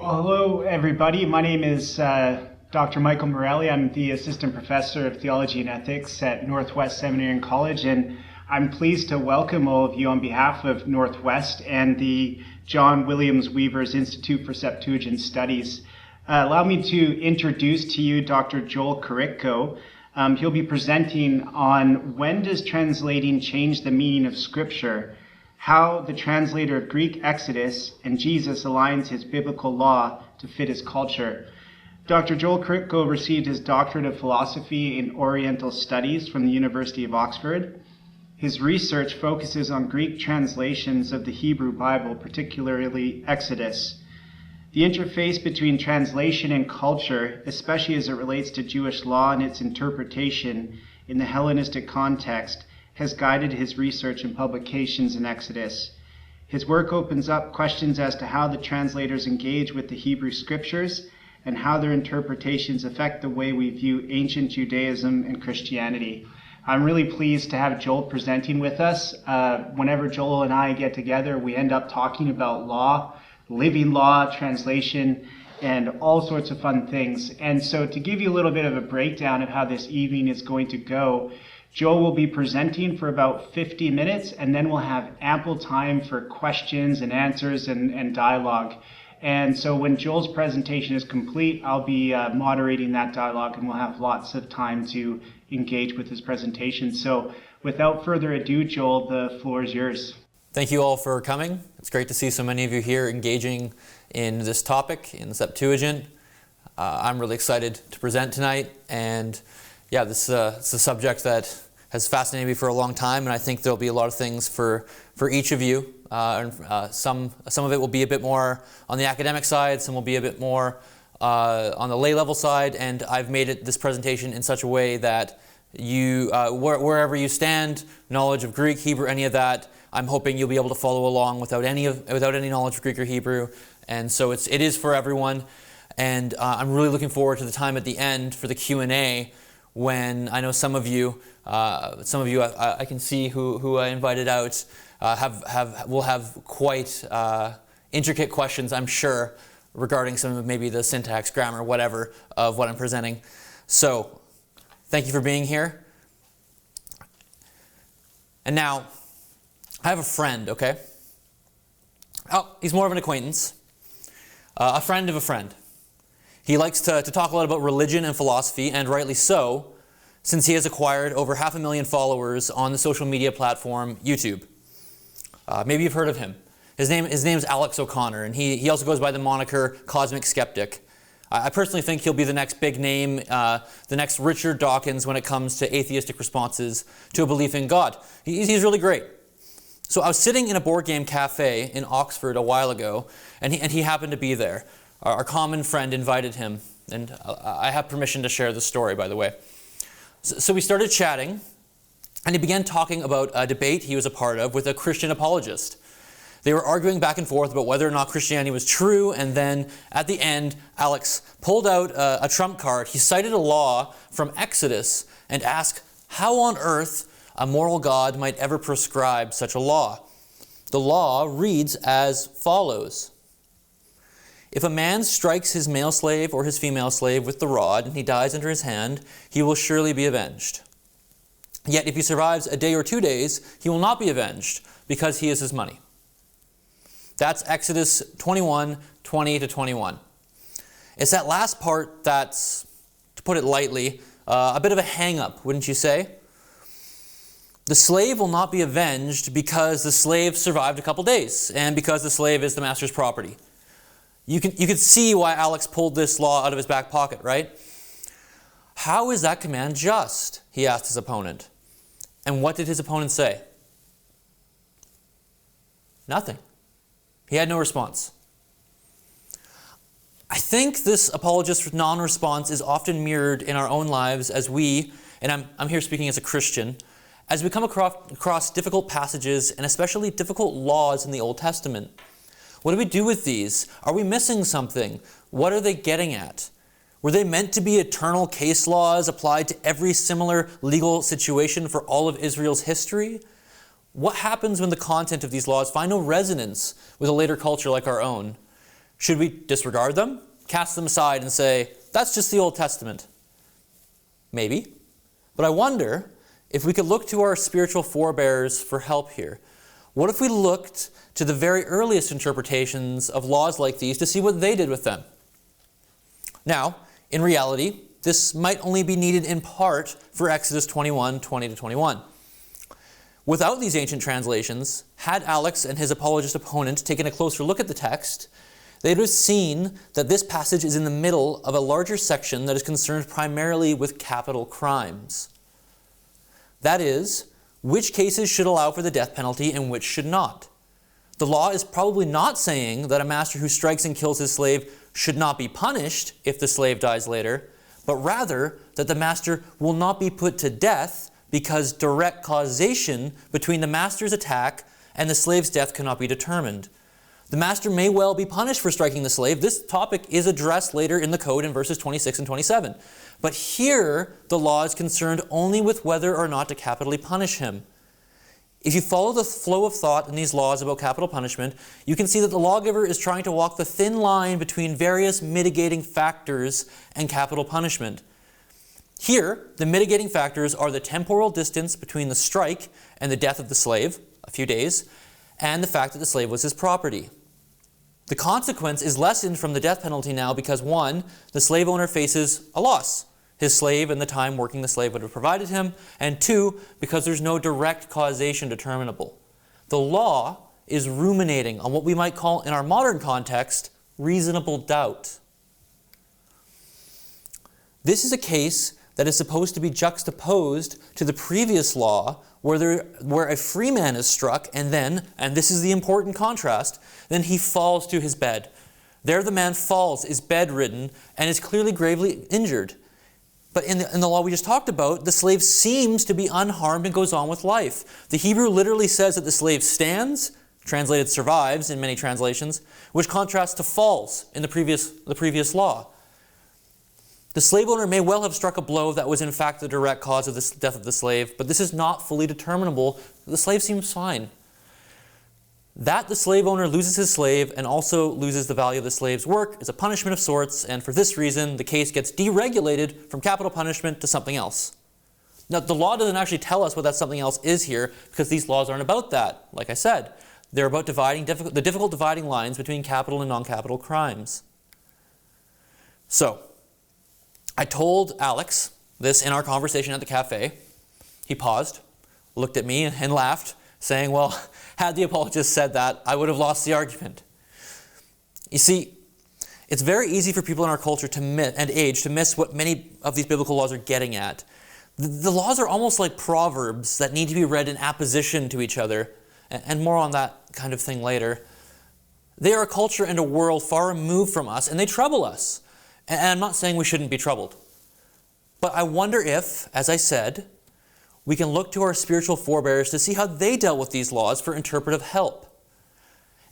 Well, hello, everybody. My name is Dr. Michael Morelli. I'm the Assistant Professor of Theology and Ethics at Northwest Seminary and College, and I'm pleased to welcome all of you on behalf of Northwest and the John Williams Weaver's Institute for Septuagint Studies. Allow me to introduce to you Dr. Joel Korytko. He'll be presenting on when does translating change the meaning of Scripture, how the translator of Greek Exodus and Jesus aligns his biblical law to fit his culture. Dr. Joel Korytko received his doctorate of philosophy in Oriental Studies from the University of Oxford. His research focuses on Greek translations of the Hebrew Bible, particularly Exodus. The interface between translation and culture, especially as it relates to Jewish law and its interpretation in the Hellenistic context, has guided his research and publications in Exodus. His work opens up questions as to how the translators engage with the Hebrew Scriptures and how their interpretations affect the way we view ancient Judaism and Christianity. I'm really pleased to have Joel presenting with us. Whenever Joel and I get together, we end up talking about law, living law, translation, and all sorts of fun things. And so to give you a little bit of a breakdown of how this evening is going to go, Joel will be presenting for about 50 minutes, and then we'll have ample time for questions and answers and dialogue. And so when Joel's presentation is complete, I'll be moderating that dialogue, and we'll have lots of time to engage with his presentation. So without further ado, Joel, the floor is yours. Thank you all for coming. It's great to see so many of you here engaging in this topic, in the Septuagint. I'm really excited to present tonight, and yeah, this it's a subject that has fascinated me for a long time, and I think there'll be a lot of things for each of you. Some of it will be a bit more on the academic side, some will be a bit more on the lay level side, and I've made this presentation in such a way that you, wherever you stand, knowledge of Greek, Hebrew, any of that, I'm hoping you'll be able to follow along without any knowledge of Greek or Hebrew, and so it is for everyone. And I'm really looking forward to the time at the end for the Q&A, when I know some of you I can see who I invited out will have quite intricate questions, I'm sure, regarding some of maybe the syntax, grammar, whatever of what I'm presenting. So thank you for being here. And now I have a friend, okay? Oh, he's more of an acquaintance, a friend of a friend. He likes to talk a lot about religion and philosophy, and rightly so, since he has acquired over 500,000 followers on the social media platform YouTube. Maybe you've heard of him. His name's Alex O'Connor, and he also goes by the moniker Cosmic Skeptic. I personally think he'll be the next big name, the next Richard Dawkins when it comes to atheistic responses to a belief in God. He's really great. So I was sitting in a board game cafe in Oxford a while ago, and he happened to be there. Our common friend invited him, and I have permission to share the story, by the way. So we started chatting, and he began talking about a debate he was a part of with a Christian apologist. They were arguing back and forth about whether or not Christianity was true, and then at the end, Alex pulled out a trump card. He cited a law from Exodus and asked how on earth a moral God might ever prescribe such a law. The law reads as follows. If a man strikes his male slave or his female slave with the rod and he dies under his hand, he will surely be avenged. Yet if he survives a day or 2 days, he will not be avenged because he is his money. That's Exodus 21, 20 to 21. It's that last part that's, to put it lightly, a bit of a hang-up, wouldn't you say? The slave will not be avenged because the slave survived a couple days and because the slave is the master's property. You can see why Alex pulled this law out of his back pocket, right? How is that command just? He asked his opponent. And what did his opponent say? Nothing. He had no response. I think this apologist's non-response is often mirrored in our own lives as we, and I'm here speaking as a Christian, as we come across difficult passages and especially difficult laws in the Old Testament. What do we do with these? Are we missing something? What are they getting at? Were they meant to be eternal case laws applied to every similar legal situation for all of Israel's history? What happens when the content of these laws find no resonance with a later culture like our own? Should we disregard them, cast them aside and say, that's just the Old Testament? Maybe. But I wonder if we could look to our spiritual forebears for help here. What if we looked to the very earliest interpretations of laws like these to see what they did with them? Now, in reality, this might only be needed in part for Exodus 21, 20-21. Without these ancient translations, had Alex and his apologist opponent taken a closer look at the text, they would have seen that this passage is in the middle of a larger section that is concerned primarily with capital crimes. That is, which cases should allow for the death penalty and which should not. The law is probably not saying that a master who strikes and kills his slave should not be punished if the slave dies later, but rather that the master will not be put to death because direct causation between the master's attack and the slave's death cannot be determined. The master may well be punished for striking the slave. This topic is addressed later in the code in verses 26 and 27. But here, the law is concerned only with whether or not to capitally punish him. If you follow the flow of thought in these laws about capital punishment, you can see that the lawgiver is trying to walk the thin line between various mitigating factors and capital punishment. Here, the mitigating factors are the temporal distance between the strike and the death of the slave, a few days, and the fact that the slave was his property. The consequence is lessened from the death penalty now because 1, the slave owner faces a loss. His slave and the time working the slave would have provided him, and 2, because there's no direct causation determinable. The law is ruminating on what we might call, in our modern context, reasonable doubt. This is a case that is supposed to be juxtaposed to the previous law where a free man is struck and then, and this is the important contrast, then he falls to his bed. There the man falls, is bedridden, and is clearly gravely injured. But in the law we just talked about, the slave seems to be unharmed and goes on with life. The Hebrew literally says that the slave stands, translated survives in many translations, which contrasts to falls in the previous law. The slave owner may well have struck a blow that was in fact the direct cause of the death of the slave, but this is not fully determinable. The slave seems fine. That the slave owner loses his slave and also loses the value of the slave's work is a punishment of sorts, and for this reason the case gets deregulated from capital punishment to something else. Now the law doesn't actually tell us what that something else is here because these laws aren't about that, like I said. They're about the difficult dividing lines between capital and non-capital crimes. So, I told Alex this in our conversation at the cafe. He paused, looked at me and laughed, saying, well, had the apologist said that, I would have lost the argument. You see, it's very easy for people in our culture and age to miss what many of these biblical laws are getting at. The laws are almost like proverbs that need to be read in apposition to each other, and more on that kind of thing later. They are a culture and a world far removed from us, and they trouble us. And I'm not saying we shouldn't be troubled. But I wonder if, as I said, we can look to our spiritual forebears to see how they dealt with these laws for interpretive help.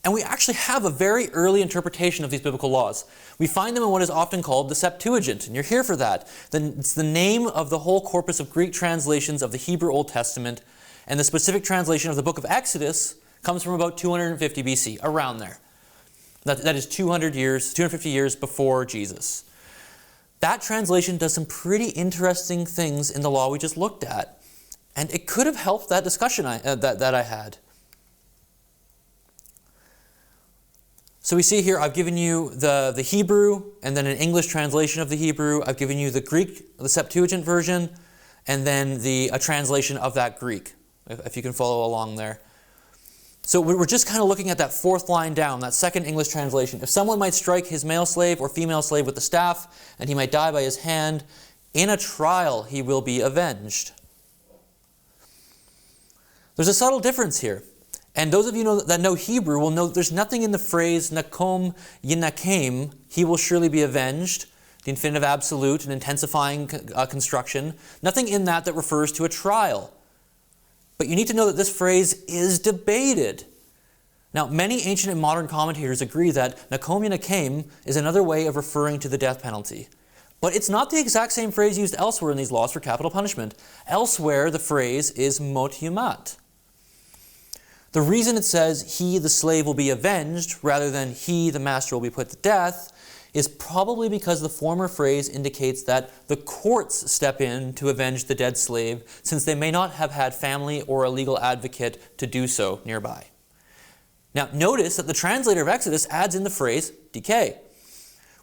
And we actually have a very early interpretation of these biblical laws. We find them in what is often called the Septuagint, and you're here for that. It's the name of the whole corpus of Greek translations of the Hebrew Old Testament, and the specific translation of the book of Exodus comes from about 250 BC, around there. That is 250 years before Jesus. That translation does some pretty interesting things in the law we just looked at. And it could have helped that discussion that I had. So we see here, I've given you the Hebrew, and then an English translation of the Hebrew. I've given you the Greek, the Septuagint version, and then a translation of that Greek, if you can follow along there. So we're just kind of looking at that fourth line down, that second English translation. If someone might strike his male slave or female slave with the staff, and he might die by his hand, in a trial he will be avenged. There's a subtle difference here. And those of you that know Hebrew will know that there's nothing in the phrase nakom yinakem, he will surely be avenged, the infinitive absolute, an intensifying construction. Nothing in that refers to a trial. But you need to know that this phrase is debated. Now, many ancient and modern commentators agree that nakom yinakem is another way of referring to the death penalty. But it's not the exact same phrase used elsewhere in these laws for capital punishment. Elsewhere, the phrase is mot yumat. The reason it says he, the slave, will be avenged rather than he, the master, will be put to death is probably because the former phrase indicates that the courts step in to avenge the dead slave, since they may not have had family or a legal advocate to do so nearby. Now, notice that the translator of Exodus adds in the phrase decay,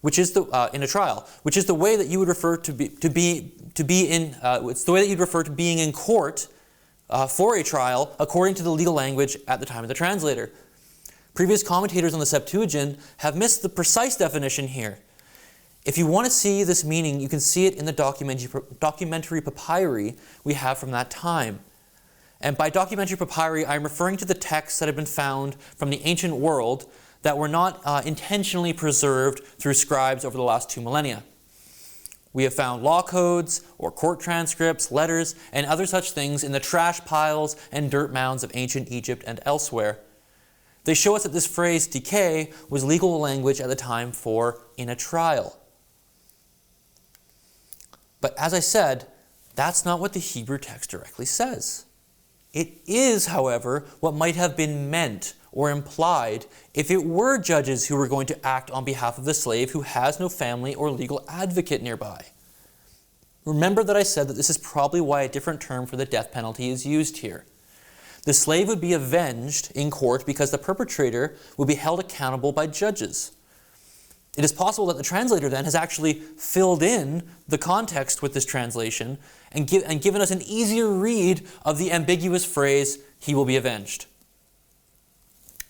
which is in a trial, which is the way that you would refer to it's the way that you'd refer to being in court for a trial according to the legal language at the time of the translator. Previous commentators on the Septuagint have missed the precise definition here. If you want to see this meaning, you can see it in the documentary papyri we have from that time. And by documentary papyri, I'm referring to the texts that have been found from the ancient world that were not intentionally preserved through scribes over the last 2 millennia. We have found law codes or court transcripts, letters, and other such things in the trash piles and dirt mounds of ancient Egypt and elsewhere. They show us that this phrase, decay, was legal language at the time for in a trial. But as I said, that's not what the Hebrew text directly says. It is, however, what might have been meant or implied if it were judges who were going to act on behalf of the slave who has no family or legal advocate nearby. Remember that I said that this is probably why a different term for the death penalty is used here. The slave would be avenged in court because the perpetrator would be held accountable by judges. It is possible that the translator then has actually filled in the context with this translation and given us an easier read of the ambiguous phrase, he will be avenged.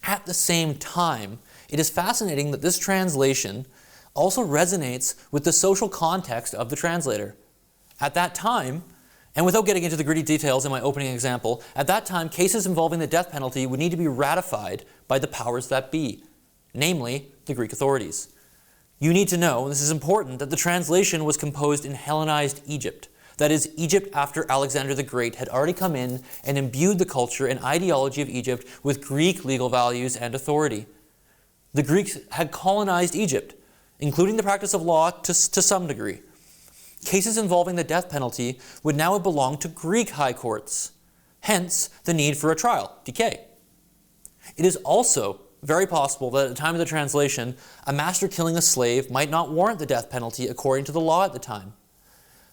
At the same time, it is fascinating that this translation also resonates with the social context of the translator. At that time, and without getting into the gritty details in my opening example, at that time, cases involving the death penalty would need to be ratified by the powers that be, namely the Greek authorities. You need to know, and this is important, that the translation was composed in Hellenized Egypt. That is, Egypt after Alexander the Great had already come in and imbued the culture and ideology of Egypt with Greek legal values and authority. The Greeks had colonized Egypt, including the practice of law to some degree. Cases involving the death penalty would now have belonged to Greek high courts, hence the need for a trial, decay. It is also very possible that at the time of the translation, a master killing a slave might not warrant the death penalty according to the law at the time.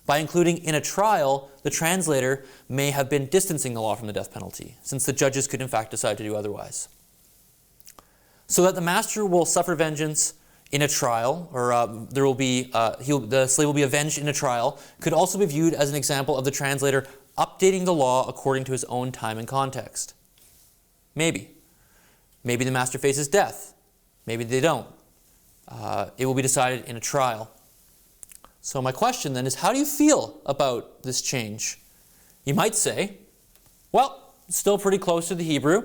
By including in a trial, the translator may have been distancing the law from the death penalty, since the judges could in fact decide to do otherwise. So that the master will suffer vengeance in a trial, or the slave will be avenged in a trial, could also be viewed as an example of the translator updating the law according to his own time and context. Maybe. Maybe the master faces death. Maybe they don't. It will be decided in a trial. So my question then is, how do you feel about this change? You might say, well, it's still pretty close to the Hebrew.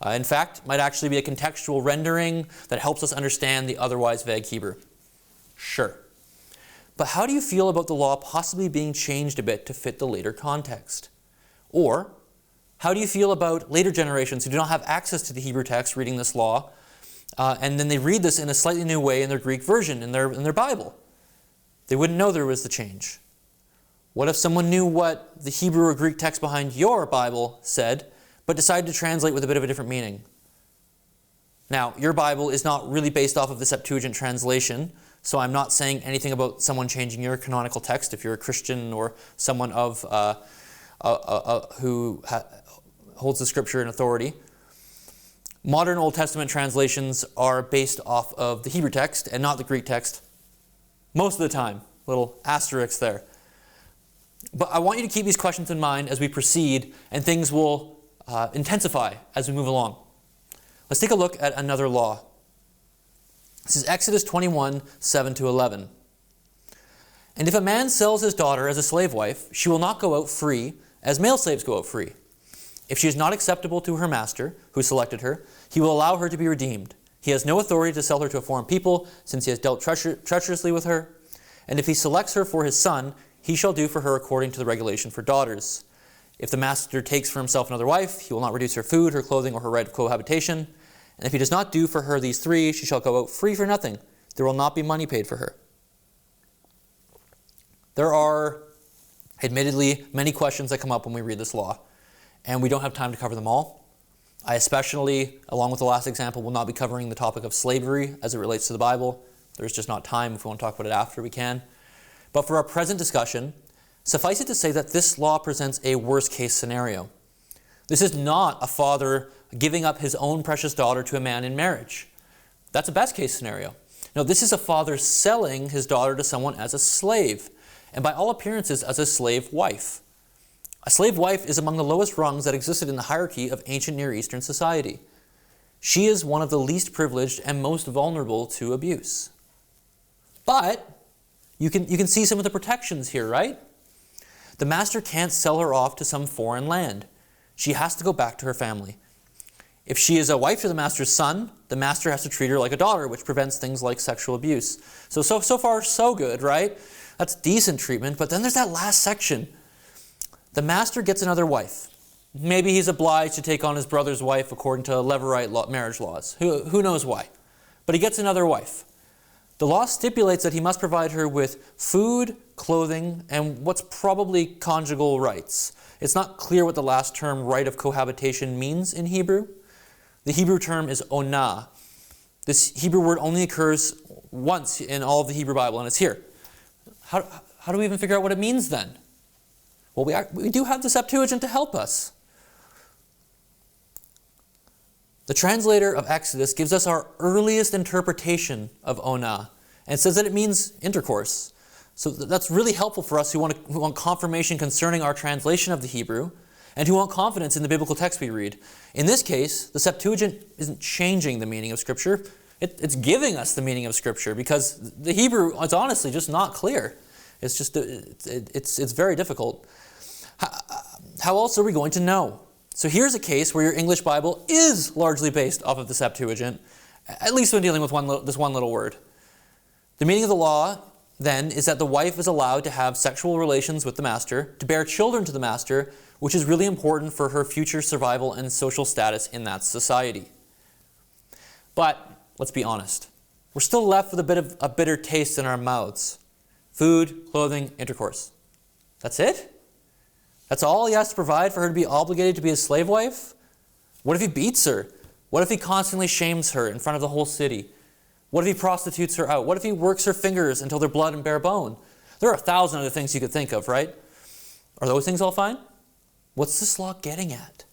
In fact, might actually be a contextual rendering that helps us understand the otherwise vague Hebrew. Sure. But how do you feel about the law possibly being changed a bit to fit the later context? Or, how do you feel about later generations who do not have access to the Hebrew text reading this law, and then they read this in a slightly new way in their Greek version, in their Bible? They wouldn't know there was the change. What if someone knew what the Hebrew or Greek text behind your Bible said, but decided to translate with a bit of a different meaning? Now, your Bible is not really based off of the Septuagint translation, so I'm not saying anything about someone changing your canonical text if you're a Christian or someone who holds the Scripture in authority. Modern Old Testament translations are based off of the Hebrew text and not the Greek text. Most of the time. Little asterisk there. But I want you to keep these questions in mind as we proceed, and things will intensify as we move along. Let's take a look at another law. This is Exodus 21, 7-11. And if a man sells his daughter as a slave wife, she will not go out free, as male slaves go out free. If she is not acceptable to her master, who selected her, he will allow her to be redeemed. He has no authority to sell her to a foreign people, since he has dealt treacherously with her. And if he selects her for his son, he shall do for her according to the regulation for daughters. If the master takes for himself another wife, he will not reduce her food, her clothing, or her right of cohabitation. And if he does not do for her these three, she shall go out free for nothing. There will not be money paid for her. There are, admittedly, many questions that come up when we read this law, and we don't have time to cover them all. I especially, along with the last example, will not be covering the topic of slavery as it relates to the Bible. There's just not time. If we want to talk about it after, we can. But for our present discussion, suffice it to say that this law presents a worst-case scenario. This is not a father giving up his own precious daughter to a man in marriage. That's a best-case scenario. No, this is a father selling his daughter to someone as a slave, and by all appearances as a slave wife. A slave wife is among the lowest rungs that existed in the hierarchy of ancient Near Eastern society. She is one of the least privileged and most vulnerable to abuse. But you can see some of the protections here, right? The master can't sell her off to some foreign land. She has to go back to her family. If she is a wife to the master's son, the master has to treat her like a daughter, which prevents things like sexual abuse. So far, so good, right? That's decent treatment, but then there's that last section. The master gets another wife. Maybe he's obliged to take on his brother's wife according to Levirate marriage laws. Who knows why? But he gets another wife. The law stipulates that he must provide her with food, clothing, and what's probably conjugal rights. It's not clear what the last term, right of cohabitation, means in Hebrew. The Hebrew term is onah. This Hebrew word only occurs once in all of the Hebrew Bible, and it's here. How do we even figure out what it means then? Well, we do have the Septuagint to help us. The translator of Exodus gives us our earliest interpretation of onah, and says that it means intercourse. So that's really helpful for us who want confirmation concerning our translation of the Hebrew, and who want confidence in the biblical text we read. In this case, the Septuagint isn't changing the meaning of Scripture. It's giving us the meaning of Scripture, because the Hebrew is honestly just not clear. It's just it's very difficult. How else are we going to know? So here's a case where your English Bible is largely based off of the Septuagint, at least when dealing with this one little word. The meaning of the law, then, is that the wife is allowed to have sexual relations with the master, to bear children to the master, which is really important for her future survival and social status in that society. But let's be honest. We're still left with a bit of a bitter taste in our mouths. Food, clothing, intercourse. That's it? That's all he has to provide for her to be obligated to be his slave wife? What if he beats her? What if he constantly shames her in front of the whole city? What if he prostitutes her out? What if he works her fingers until they're blood and bare bone? There are 1,000 other things you could think of, right? Are those things all fine? What's this law getting at?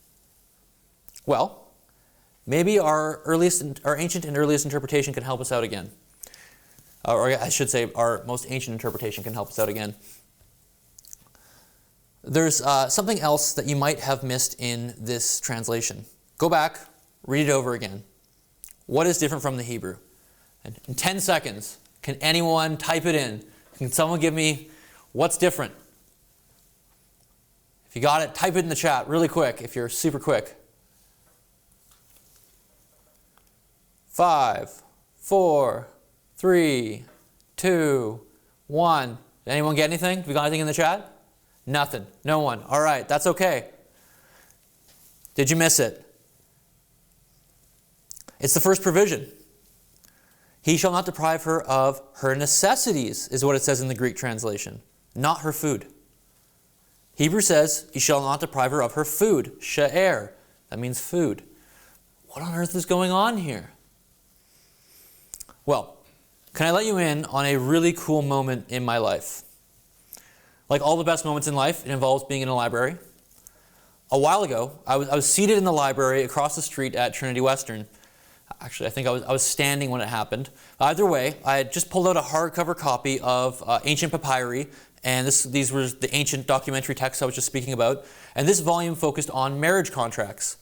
Well, maybe our ancient and earliest interpretation can help us out again. Or I should say, our most ancient interpretation can help us out again. There's something else that you might have missed in this translation. Go back, read it over again. What is different from the Hebrew? And in 10 seconds, can anyone type it in? Can someone give me what's different? If you got it, type it in the chat really quick if you're super quick. 5, 4, 3, 2, 1. Did anyone get anything? Have we got anything in the chat? Nothing. No one. All right, that's okay. Did you miss it? It's the first provision. He shall not deprive her of her necessities, is what it says in the Greek translation, not her food. Hebrew says, he shall not deprive her of her food, she'er. That means food. What on earth is going on here? Well, can I let you in on a really cool moment in my life? Like all the best moments in life, it involves being in a library. A while ago, I was seated in the library across the street at Trinity Western. Actually, I think I was standing when it happened. Either way, I had just pulled out a hardcover copy of ancient papyri, and these were the ancient documentary texts I was just speaking about, and this volume focused on marriage contracts.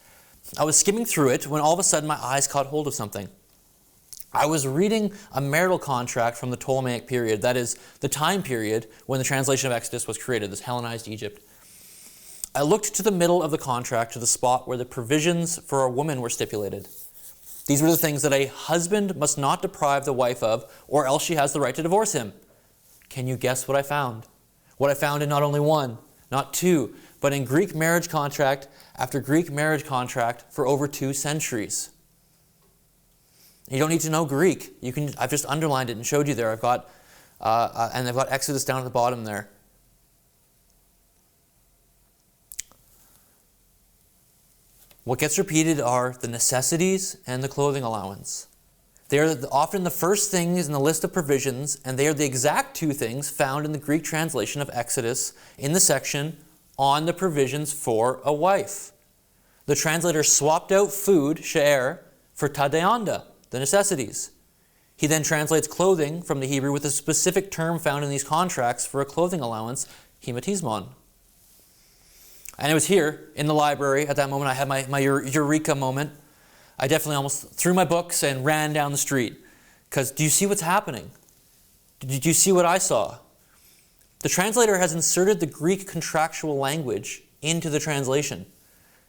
I was skimming through it when all of a sudden my eyes caught hold of something. I was reading a marital contract from the Ptolemaic period, that is, the time period when the translation of Exodus was created, this Hellenized Egypt. I looked to the middle of the contract, to the spot where the provisions for a woman were stipulated. These were the things that a husband must not deprive the wife of, or else she has the right to divorce him. Can you guess what I found? What I found in not only one, not two, but in Greek marriage contract after Greek marriage contract for over 2 centuries. You don't need to know Greek. I've just underlined it and showed you there. I've got Exodus down at the bottom there. What gets repeated are the necessities and the clothing allowance. They are often the first things in the list of provisions, and they are the exact two things found in the Greek translation of Exodus in the section on the provisions for a wife. The translator swapped out food, she'er, for tadeanda, the necessities. He then translates clothing from the Hebrew with a specific term found in these contracts for a clothing allowance, hematismon. And it was here in the library at that moment I had my eureka moment. I definitely almost threw my books and ran down the street. Because do you see what's happening? Did you see what I saw? The translator has inserted the Greek contractual language into the translation.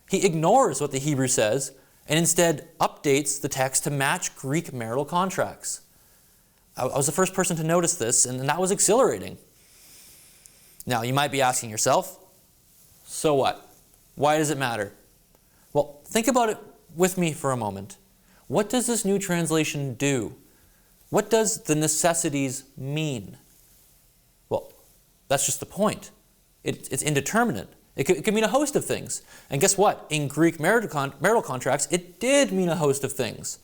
He ignores what the Hebrew says and instead updates the text to match Greek marital contracts. I was the first person to notice this, and that was exhilarating. Now, you might be asking yourself, so what? Why does it matter? Well, think about it with me for a moment. What does this new translation do? What does the necessities mean? Well, that's just the point. It's indeterminate. It could mean a host of things. And guess what? In Greek marital contracts, it did mean a host of things.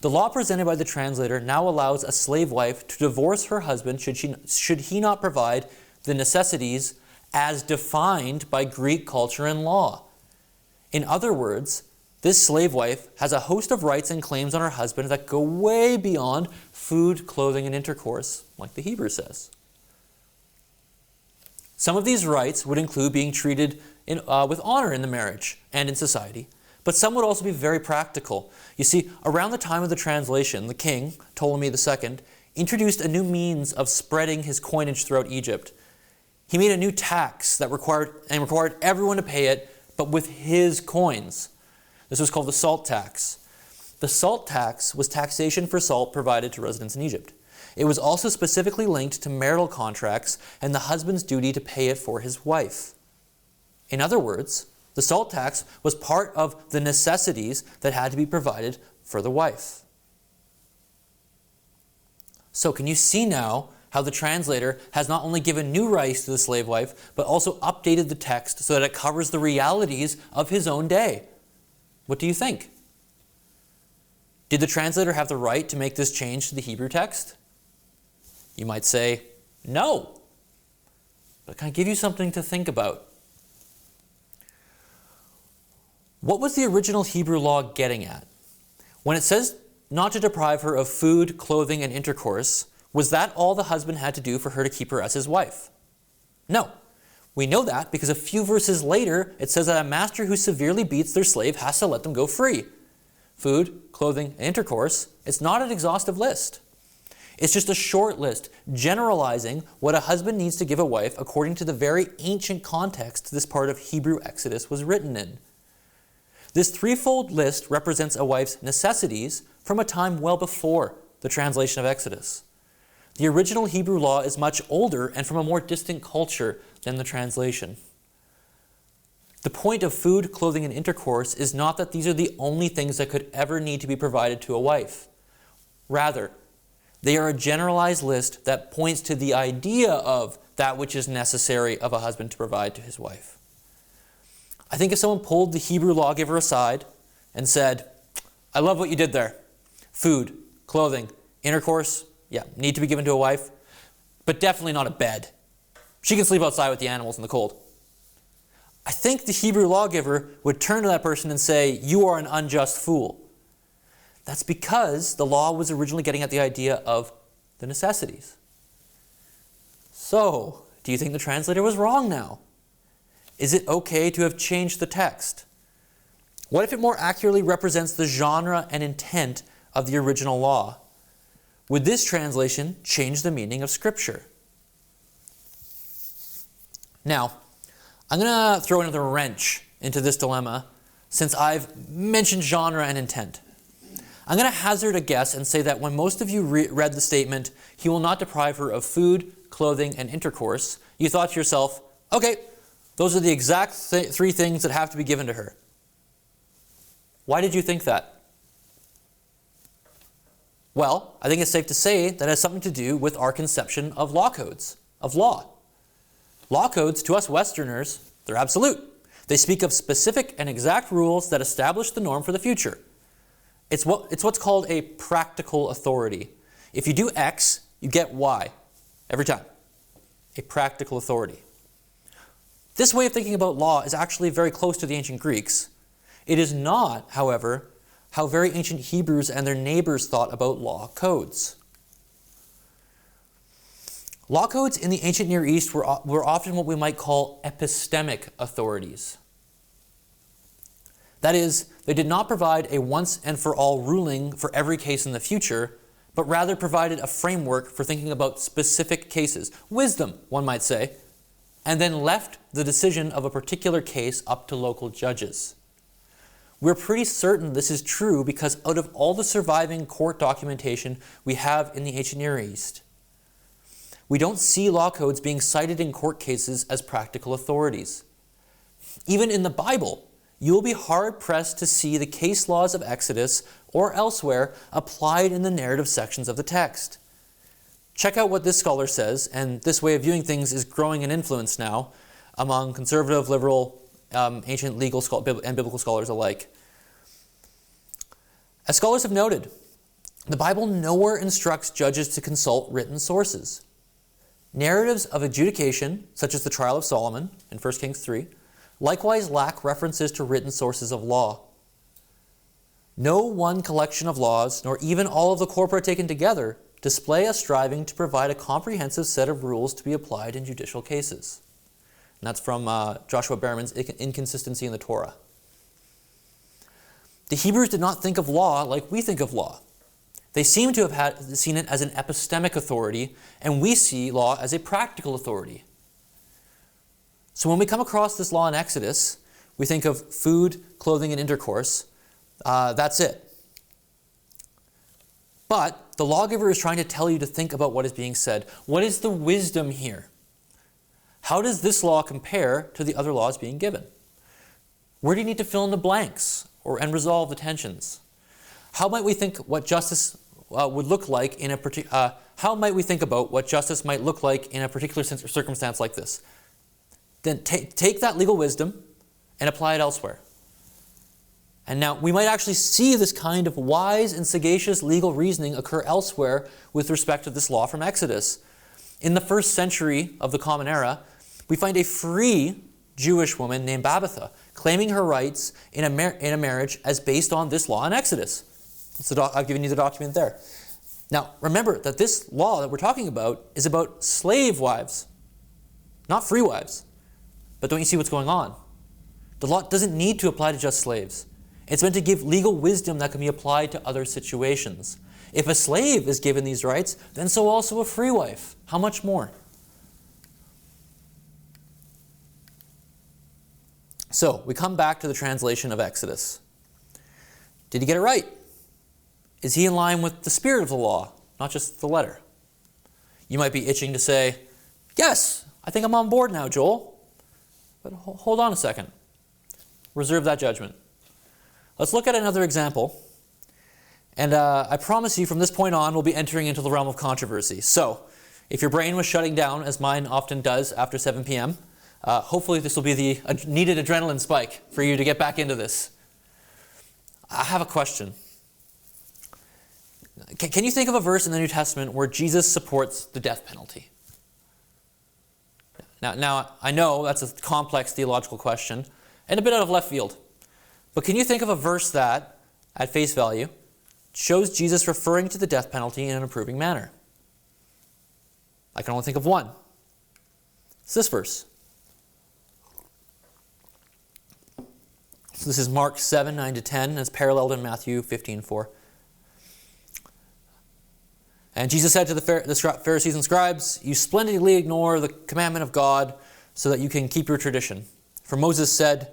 The law presented by the translator now allows a slave wife to divorce her husband should he not provide the necessities as defined by Greek culture and law. In other words, this slave wife has a host of rights and claims on her husband that go way beyond food, clothing, and intercourse, like the Hebrew says. Some of these rights would include being treated with honor in the marriage and in society, but some would also be very practical. You see, around the time of the translation, the king, Ptolemy II, introduced a new means of spreading his coinage throughout Egypt. He made a new tax that required everyone to pay it, but with his coins. This was called the salt tax. The salt tax was taxation for salt provided to residents in Egypt. It was also specifically linked to marital contracts and the husband's duty to pay it for his wife. In other words, the salt tax was part of the necessities that had to be provided for the wife. So can you see now how the translator has not only given new rights to the slave wife, but also updated the text so that it covers the realities of his own day? What do you think? Did the translator have the right to make this change to the Hebrew text? You might say, no. But can I give you something to think about? What was the original Hebrew law getting at? When it says not to deprive her of food, clothing, and intercourse, was that all the husband had to do for her to keep her as his wife? No. We know that because a few verses later, it says that a master who severely beats their slave has to let them go free. Food, clothing, and intercourse, it's not an exhaustive list. It's just a short list generalizing what a husband needs to give a wife according to the very ancient context this part of Hebrew Exodus was written in. This threefold list represents a wife's necessities from a time well before the translation of Exodus. The original Hebrew law is much older and from a more distant culture than the translation. The point of food, clothing, and intercourse is not that these are the only things that could ever need to be provided to a wife. Rather, they are a generalized list that points to the idea of that which is necessary of a husband to provide to his wife. I think if someone pulled the Hebrew lawgiver aside and said, I love what you did there. Food, clothing, intercourse, yeah, need to be given to a wife, but definitely not a bed. She can sleep outside with the animals in the cold. I think the Hebrew lawgiver would turn to that person and say, you are an unjust fool. That's because the law was originally getting at the idea of the necessities. So, do you think the translator was wrong now? Is it okay to have changed the text? What if it more accurately represents the genre and intent of the original law? Would this translation change the meaning of Scripture? Now, I'm going to throw another wrench into this dilemma since I've mentioned genre and intent. I'm going to hazard a guess and say that when most of you read the statement, he will not deprive her of food, clothing, and intercourse, you thought to yourself, okay, those are the exact three things that have to be given to her. Why did you think that? Well, I think it's safe to say that it has something to do with our conception of law codes, of law. Law codes, to us Westerners, they're absolute. They speak of specific and exact rules that establish the norm for the future. It's what's called a practical authority. If you do X, you get Y every time. A practical authority. This way of thinking about law is actually very close to the ancient Greeks. It is not, however, how very ancient Hebrews and their neighbors thought about law codes. Law codes in the ancient Near East were often what we might call epistemic authorities. That is, they did not provide a once-and-for-all ruling for every case in the future, but rather provided a framework for thinking about specific cases, wisdom, one might say, and then left the decision of a particular case up to local judges. We're pretty certain this is true because out of all the surviving court documentation we have in the ancient Near East, we don't see law codes being cited in court cases as practical authorities. Even in the Bible, you will be hard-pressed to see the case laws of Exodus or elsewhere applied in the narrative sections of the text. Check out what this scholar says, and this way of viewing things is growing in influence now among conservative, liberal, ancient legal and biblical scholars alike. As scholars have noted, the Bible nowhere instructs judges to consult written sources. Narratives of adjudication, such as the trial of Solomon in 1 Kings 3, likewise lack references to written sources of law. No one collection of laws, nor even all of the corpora taken together, display a striving to provide a comprehensive set of rules to be applied in judicial cases. And that's from Joshua Behrman's Inconsistency in the Torah. The Hebrews did not think of law like we think of law. They seem to have seen it as an epistemic authority, and we see law as a practical authority. So when we come across this law in Exodus, we think of food, clothing, and intercourse. That's it. But the lawgiver is trying to tell you to think about what is being said. What is the wisdom here? How does this law compare to the other laws being given? Where do you need to fill in the blanks and resolve the tensions? How might we think what justice would look like in a how might we think about what justice might look like in a particular circumstance like this? Then take that legal wisdom and apply it elsewhere. And now we might actually see this kind of wise and sagacious legal reasoning occur elsewhere with respect to this law from Exodus. In the 1st century of the Common Era, we find a free Jewish woman named Babitha claiming her rights in a marriage as based on this law in Exodus. I've given you the document there. Now, remember that this law that we're talking about is about slave wives, not free wives. But don't you see what's going on? The law doesn't need to apply to just slaves. It's meant to give legal wisdom that can be applied to other situations. If a slave is given these rights, then so also a free wife. How much more? So, we come back to the translation of Exodus. Did he get it right? Is he in line with the spirit of the law, not just the letter? You might be itching to say, yes, I think I'm on board now, Joel. But hold on a second. Reserve that judgment. Let's look at another example. And I promise you from this point on, we'll be entering into the realm of controversy. So, if your brain was shutting down, as mine often does after 7 p.m., hopefully this will be the needed adrenaline spike for you to get back into this. I have a question. Can you think of a verse in the New Testament where Jesus supports the death penalty? Now, I know that's a complex theological question and a bit out of left field. But can you think of a verse that, at face value, shows Jesus referring to the death penalty in an approving manner? I can only think of one. It's this verse. So this is Mark 7, 9-10, and it's paralleled in Matthew 15:4. And Jesus said to the Pharisees and scribes, "You splendidly ignore the commandment of God so that you can keep your tradition. For Moses said,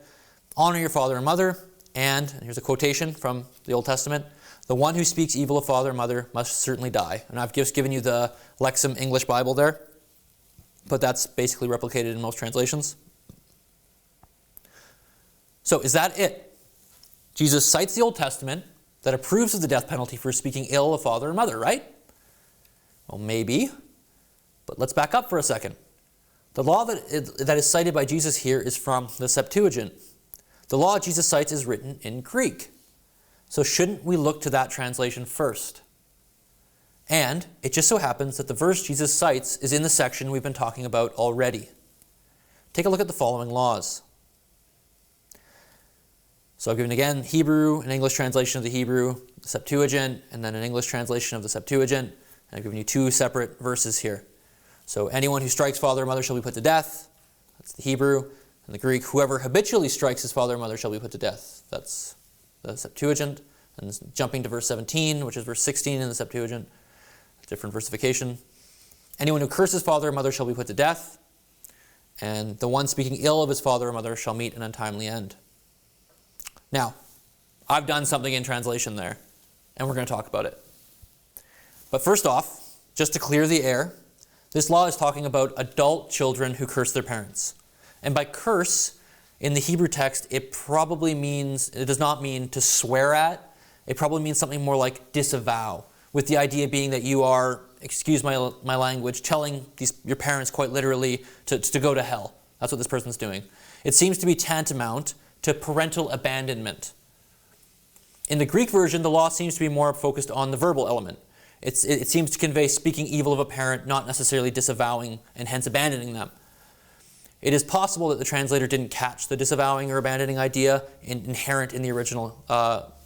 'Honor your father and mother,' and here's a quotation from the Old Testament, 'The one who speaks evil of father and mother must certainly die.'" And I've just given you the Lexham English Bible there, but that's basically replicated in most translations. So is that it? Jesus cites the Old Testament that approves of the death penalty for speaking ill of father and mother, right? Well, maybe, but let's back up for a second. The law that is cited by Jesus here is from the Septuagint, The law Jesus cites is written in Greek. So shouldn't we look to that translation first? And it just so happens that the verse Jesus cites is in the section we've been talking about already. Take a look at the following laws. So I've given again Hebrew, an English translation of the Hebrew, the Septuagint, and then an English translation of the Septuagint. And I've given you two separate verses here. So anyone who strikes father or mother shall be put to death. That's the Hebrew. And the Greek, whoever habitually strikes his father or mother shall be put to death. That's the Septuagint. And jumping to verse 17, which is verse 16 in the Septuagint. Different versification. Anyone who curses father or mother shall be put to death. And the one speaking ill of his father or mother shall meet an untimely end. Now, I've done something in translation there, and we're going to talk about it. But first off, just to clear the air, this law is talking about adult children who curse their parents. And by curse, in the Hebrew text, it does not mean to swear at. It probably means something more like disavow, with the idea being that you are, excuse my language, telling your parents quite literally to go to hell. That's what this person's doing. It seems to be tantamount to parental abandonment. In the Greek version, the law seems to be more focused on the verbal element. It seems to convey speaking evil of a parent, not necessarily disavowing and hence abandoning them. It is possible that the translator didn't catch the disavowing or abandoning idea inherent in the original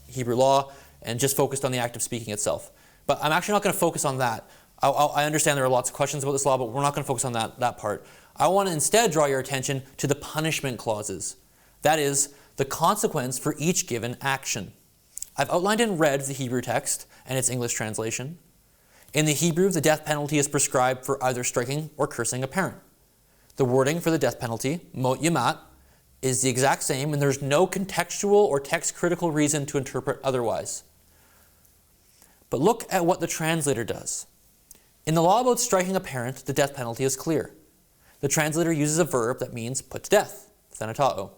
Hebrew law and just focused on the act of speaking itself. But I'm actually not going to focus on that. I understand there are lots of questions about this law, but we're not going to focus on that part. I want to instead draw your attention to the punishment clauses. That is, the consequence for each given action. I've outlined in red the Hebrew text and its English translation. In the Hebrew, the death penalty is prescribed for either striking or cursing a parent. The wording for the death penalty, mot yamat, is the exact same, and there's no contextual or text-critical reason to interpret otherwise. But look at what the translator does. In the law about striking a parent, the death penalty is clear. The translator uses a verb that means put to death, thanatao.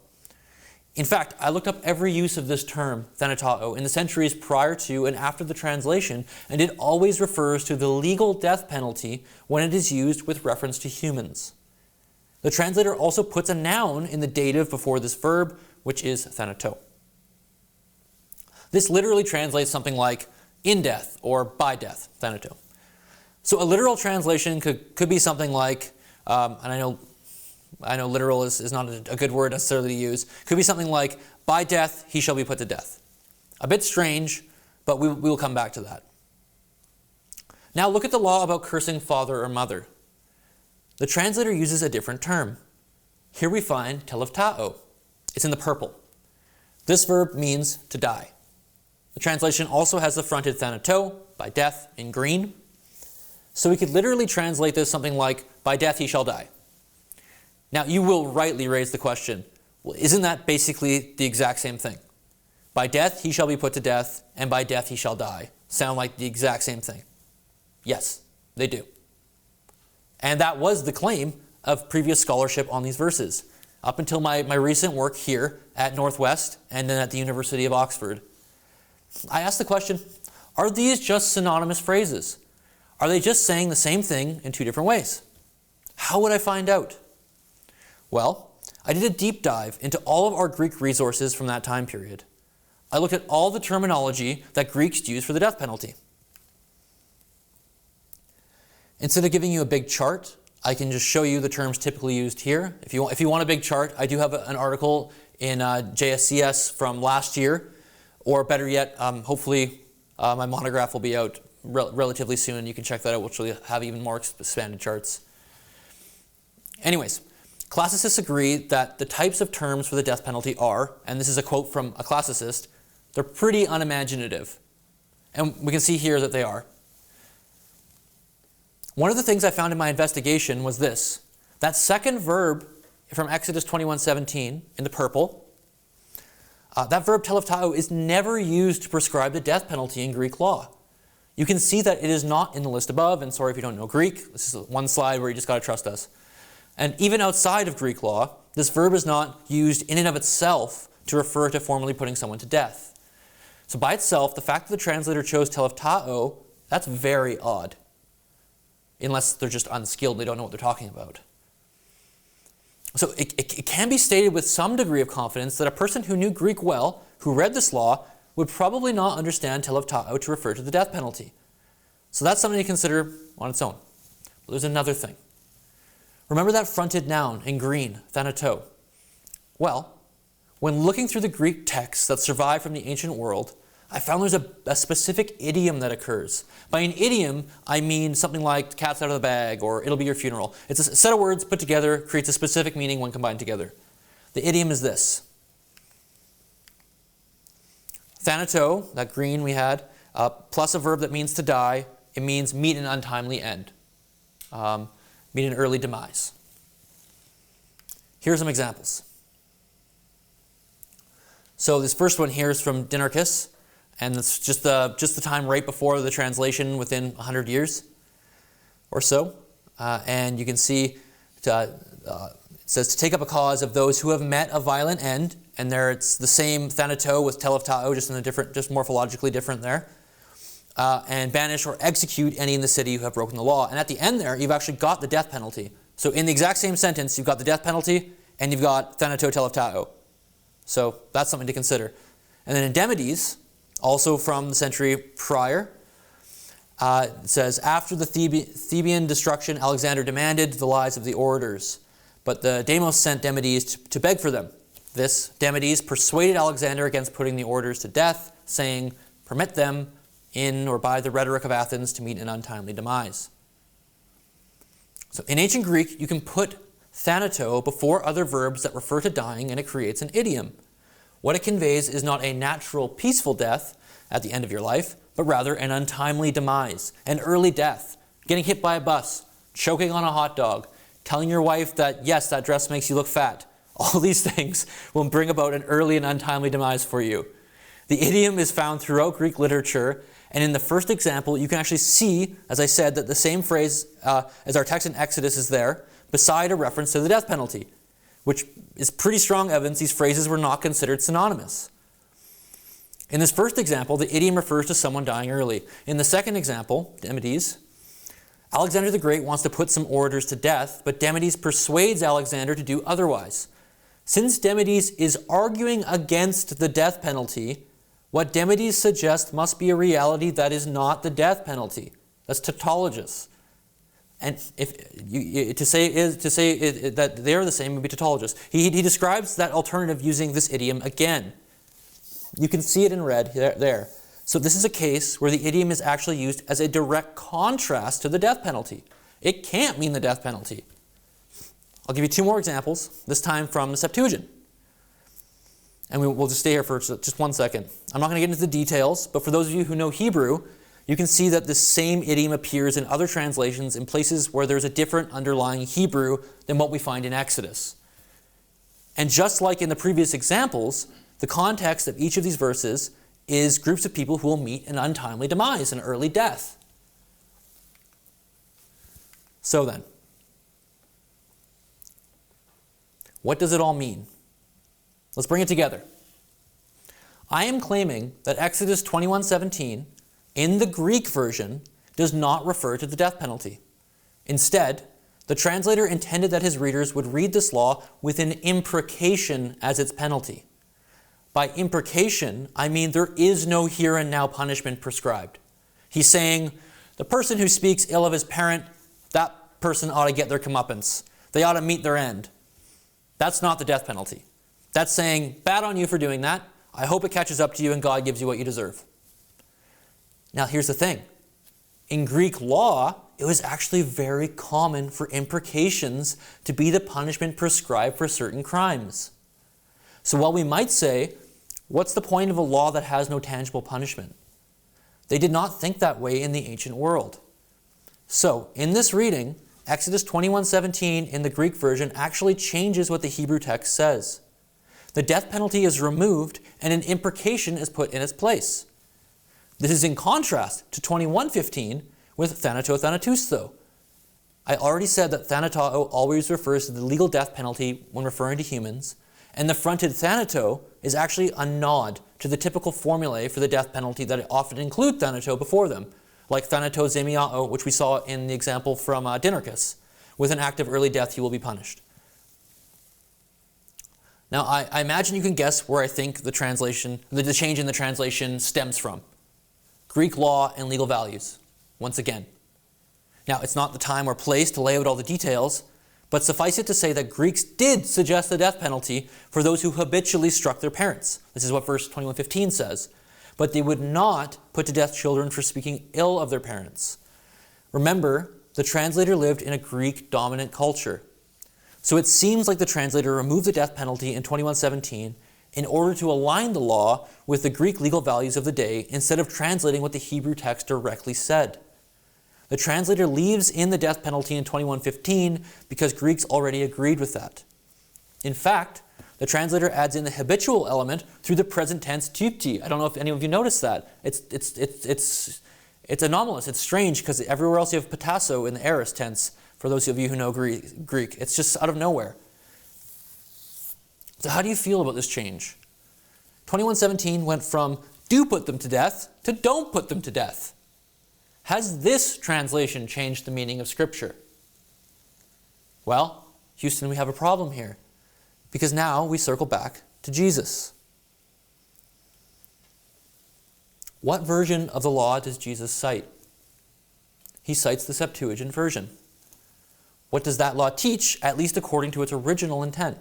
In fact, I looked up every use of this term, thanatao, in the centuries prior to and after the translation, and it always refers to the legal death penalty when it is used with reference to humans. The translator also puts a noun in the dative before this verb, which is thanato. This literally translates something like in death or by death, thanato. So a literal translation could be something like, and I know literal is not a good word necessarily to use, could be something like, by death he shall be put to death. A bit strange, but we will come back to that. Now look at the law about cursing father or mother. The translator uses a different term. Here we find teleftao. It's in the purple. This verb means to die. The translation also has the fronted thanato, by death, in green. So we could literally translate this something like, by death he shall die. Now you will rightly raise the question, well, isn't that basically the exact same thing? By death he shall be put to death, and by death he shall die. Sound like the exact same thing? Yes, they do. And that was the claim of previous scholarship on these verses, up until my recent work here at Northwest and then at the University of Oxford. I asked the question, are these just synonymous phrases? Are they just saying the same thing in two different ways? How would I find out? Well, I did a deep dive into all of our Greek resources from that time period. I looked at all the terminology that Greeks use for the death penalty. Instead of giving you a big chart, I can just show you the terms typically used here. If you want a big chart, I do have an article in JSCS from last year, or better yet, hopefully my monograph will be out relatively soon. You can check that out, which will have even more expanded charts. Anyways, classicists agree that the types of terms for the death penalty are, and this is a quote from a classicist, they're pretty unimaginative. And we can see here that they are. One of the things I found in my investigation was this. That second verb from Exodus 21:17 in the purple, that verb teleftao is never used to prescribe the death penalty in Greek law. You can see that it is not in the list above, and sorry if you don't know Greek, this is one slide where you just got to trust us. And even outside of Greek law, this verb is not used in and of itself to refer to formally putting someone to death. So by itself, the fact that the translator chose teleftao, that's very odd. Unless they're just unskilled, they don't know what they're talking about. So it can be stated with some degree of confidence that a person who knew Greek well, who read this law, would probably not understand teleftao to refer to the death penalty. So that's something to consider on its own. But there's another thing. Remember that fronted noun in green, thanato? Well, when looking through the Greek texts that survived from the ancient world, I found there's a specific idiom that occurs. By an idiom, I mean something like cat's out of the bag or it'll be your funeral. It's a set of words put together, creates a specific meaning when combined together. The idiom is this. Thanato, that green we had, plus a verb that means to die, it means meet an untimely end. Meet an early demise. Here are some examples. So this first one here is from Dinarchus, and it's just the time right before the translation, within 100 years or so. And you can see it says to take up a cause of those who have met a violent end, and there it's the same thanato with teleftao, just morphologically different there. And banish or execute any in the city who have broken the law. And at the end there, you've actually got the death penalty. So in the exact same sentence, you've got the death penalty, and you've got thanato teleftao. So that's something to consider. And then in Demades, also from the century prior, it says, after the Theban destruction, Alexander demanded the lives of the orators. But the Deimos sent Demades to beg for them. This Demades persuaded Alexander against putting the orators to death, saying, permit them in or by the rhetoric of Athens to meet an untimely demise. So in ancient Greek, you can put thanato before other verbs that refer to dying, and it creates an idiom. What it conveys is not a natural, peaceful death at the end of your life, but rather an untimely demise, an early death, getting hit by a bus, choking on a hot dog, telling your wife that, yes, that dress makes you look fat. All these things will bring about an early and untimely demise for you. The idiom is found throughout Greek literature, and in the first example, you can actually see, as I said, that the same phrase as our text in Exodus is there, beside a reference to the death penalty, which is pretty strong evidence these phrases were not considered synonymous. In this first example, the idiom refers to someone dying early. In the second example, Demades, Alexander the Great wants to put some orators to death, but Demades persuades Alexander to do otherwise. Since Demades is arguing against the death penalty, what Demades suggests must be a reality that is not the death penalty. That's tautologous. And to say that they are the same would be tautologous. He describes that alternative using this idiom again. You can see it in red there. So this is a case where the idiom is actually used as a direct contrast to the death penalty. It can't mean the death penalty. I'll give you two more examples, this time from the Septuagint. And we'll just stay here for just 1 second. I'm not going to get into the details, but for those of you who know Hebrew, you can see that the same idiom appears in other translations in places where there's a different underlying Hebrew than what we find in Exodus. And just like in the previous examples, the context of each of these verses is groups of people who will meet an untimely demise, an early death. So then, what does it all mean? Let's bring it together. I am claiming that Exodus 21:17 in the Greek version does not refer to the death penalty. Instead, the translator intended that his readers would read this law with an imprecation as its penalty. By imprecation, I mean there is no here and now punishment prescribed. He's saying the person who speaks ill of his parent, that person ought to get their comeuppance. They ought to meet their end. That's not the death penalty. That's saying, bad on you for doing that. I hope it catches up to you and God gives you what you deserve. Now here's the thing. In Greek law, it was actually very common for imprecations to be the punishment prescribed for certain crimes. So while we might say, what's the point of a law that has no tangible punishment? They did not think that way in the ancient world. So in this reading, Exodus 21:17 in the Greek version actually changes what the Hebrew text says. The death penalty is removed and an imprecation is put in its place. This is in contrast to 21:15 with thanato thanatousto. I already said that thanatao always refers to the legal death penalty when referring to humans, and the fronted thanato is actually a nod to the typical formulae for the death penalty that often include thanato before them, like thanato zemiao, which we saw in the example from Dinarchus. With an act of early death, he will be punished. Now, I imagine you can guess where I think the change in the translation stems from. Greek law and legal values, once again. Now, it's not the time or place to lay out all the details, but suffice it to say that Greeks did suggest the death penalty for those who habitually struck their parents. This is what verse 21:15 says. But they would not put to death children for speaking ill of their parents. Remember, the translator lived in a Greek-dominant culture. So it seems like the translator removed the death penalty in 21:17 in order to align the law with the Greek legal values of the day instead of translating what the Hebrew text directly said. The translator leaves in the death penalty in 21:15 because Greeks already agreed with that. In fact, the translator adds in the habitual element through the present tense typti. I don't know if any of you noticed that. It's anomalous. It's strange because everywhere else you have patasso in the aorist tense. For those of you who know Greek, it's just out of nowhere. So how do you feel about this change? 21:17 went from do put them to death to don't put them to death. Has this translation changed the meaning of Scripture? Well, Houston, we have a problem here, because now we circle back to Jesus. What version of the law does Jesus cite? He cites the Septuagint version. What does that law teach, at least according to its original intent?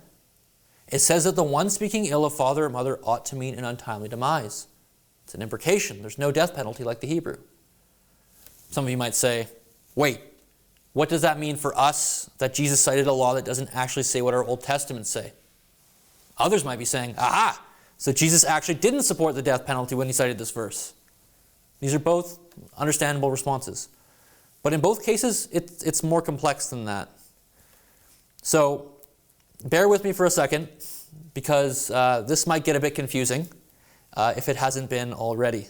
It says that the one speaking ill of father or mother ought to meet an untimely demise. It's an imprecation. There's no death penalty like the Hebrew. Some of you might say, wait, what does that mean for us that Jesus cited a law that doesn't actually say what our Old Testaments say? Others might be saying, aha, so Jesus actually didn't support the death penalty when he cited this verse. These are both understandable responses. But in both cases, it's more complex than that. So bear with me for a second, because this might get a bit confusing if it hasn't been already.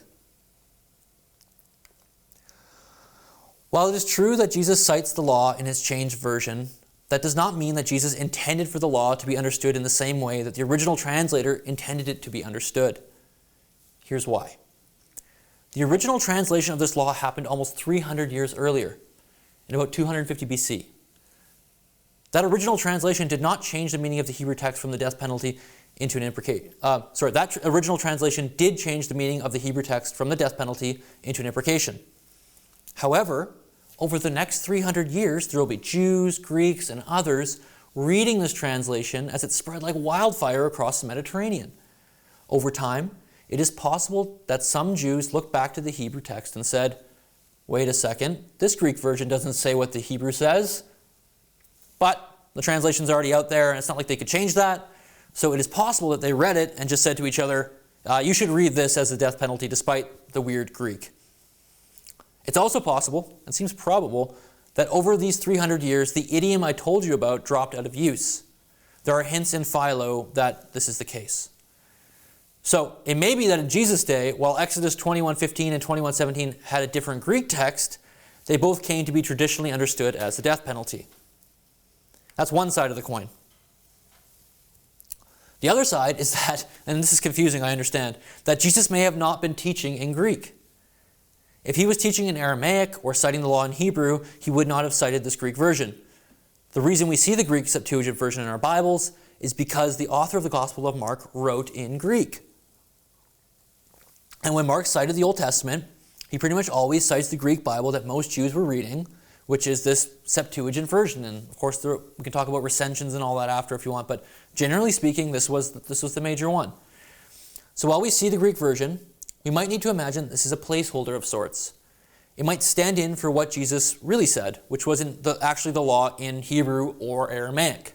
While it is true that Jesus cites the law in his changed version, that does not mean that Jesus intended for the law to be understood in the same way that the original translator intended it to be understood. Here's why. The original translation of this law happened almost 300 years earlier, in about 250 BC. That original translation did not change the meaning of the Hebrew text from the death penalty into an imprecation. That original translation did change the meaning of the Hebrew text from the death penalty into an imprecation. However, over the next 300 years, there will be Jews, Greeks, and others reading this translation as it spread like wildfire across the Mediterranean. Over time, it is possible that some Jews looked back to the Hebrew text and said, wait a second, this Greek version doesn't say what the Hebrew says, but the translation's already out there and it's not like they could change that. So it is possible that they read it and just said to each other, you should read this as a death penalty despite the weird Greek. It's also possible, and seems probable, that over these 300 years, the idiom I told you about dropped out of use. There are hints in Philo that this is the case. So it may be that in Jesus' day, while Exodus 21:15 and 21:17 had a different Greek text, they both came to be traditionally understood as the death penalty. That's one side of the coin. The other side is that, and this is confusing, I understand, that Jesus may have not been teaching in Greek. If he was teaching in Aramaic or citing the law in Hebrew, he would not have cited this Greek version. The reason we see the Greek Septuagint version in our Bibles is because the author of the Gospel of Mark wrote in Greek. And when Mark cited the Old Testament, he pretty much always cites the Greek Bible that most Jews were reading, which is this Septuagint version. And of course, we can talk about recensions and all that after if you want, but generally speaking, this was the major one. So while we see the Greek version, we might need to imagine this is a placeholder of sorts. It might stand in for what Jesus really said, which wasn't actually the law in Hebrew or Aramaic.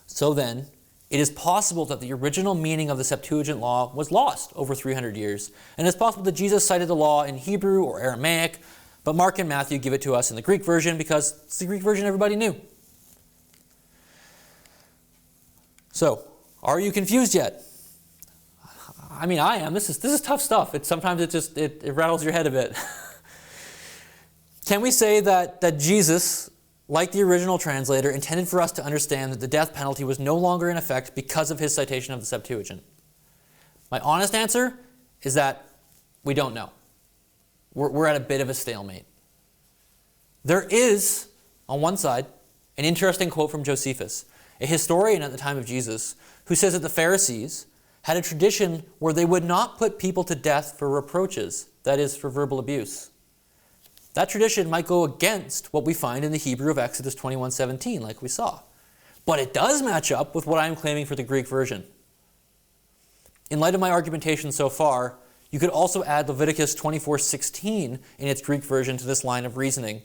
So then, it is possible that the original meaning of the Septuagint law was lost over 300 years, and it's possible that Jesus cited the law in Hebrew or Aramaic, but Mark and Matthew give it to us in the Greek version because it's the Greek version everybody knew. So, are you confused yet? I mean, I am. This is tough stuff. Sometimes it rattles your head a bit. Can we say that Jesus, like the original translator, intended for us to understand that the death penalty was no longer in effect because of his citation of the Septuagint? My honest answer is that we don't know. We're at a bit of a stalemate. There is, on one side, an interesting quote from Josephus. a historian at the time of Jesus, who says that the Pharisees had a tradition where they would not put people to death for reproaches, that is, for verbal abuse. That tradition might go against what we find in the Hebrew of Exodus 21:17, like we saw. But it does match up with what I'm claiming for the Greek version. In light of my argumentation so far, you could also add Leviticus 24:16 in its Greek version to this line of reasoning,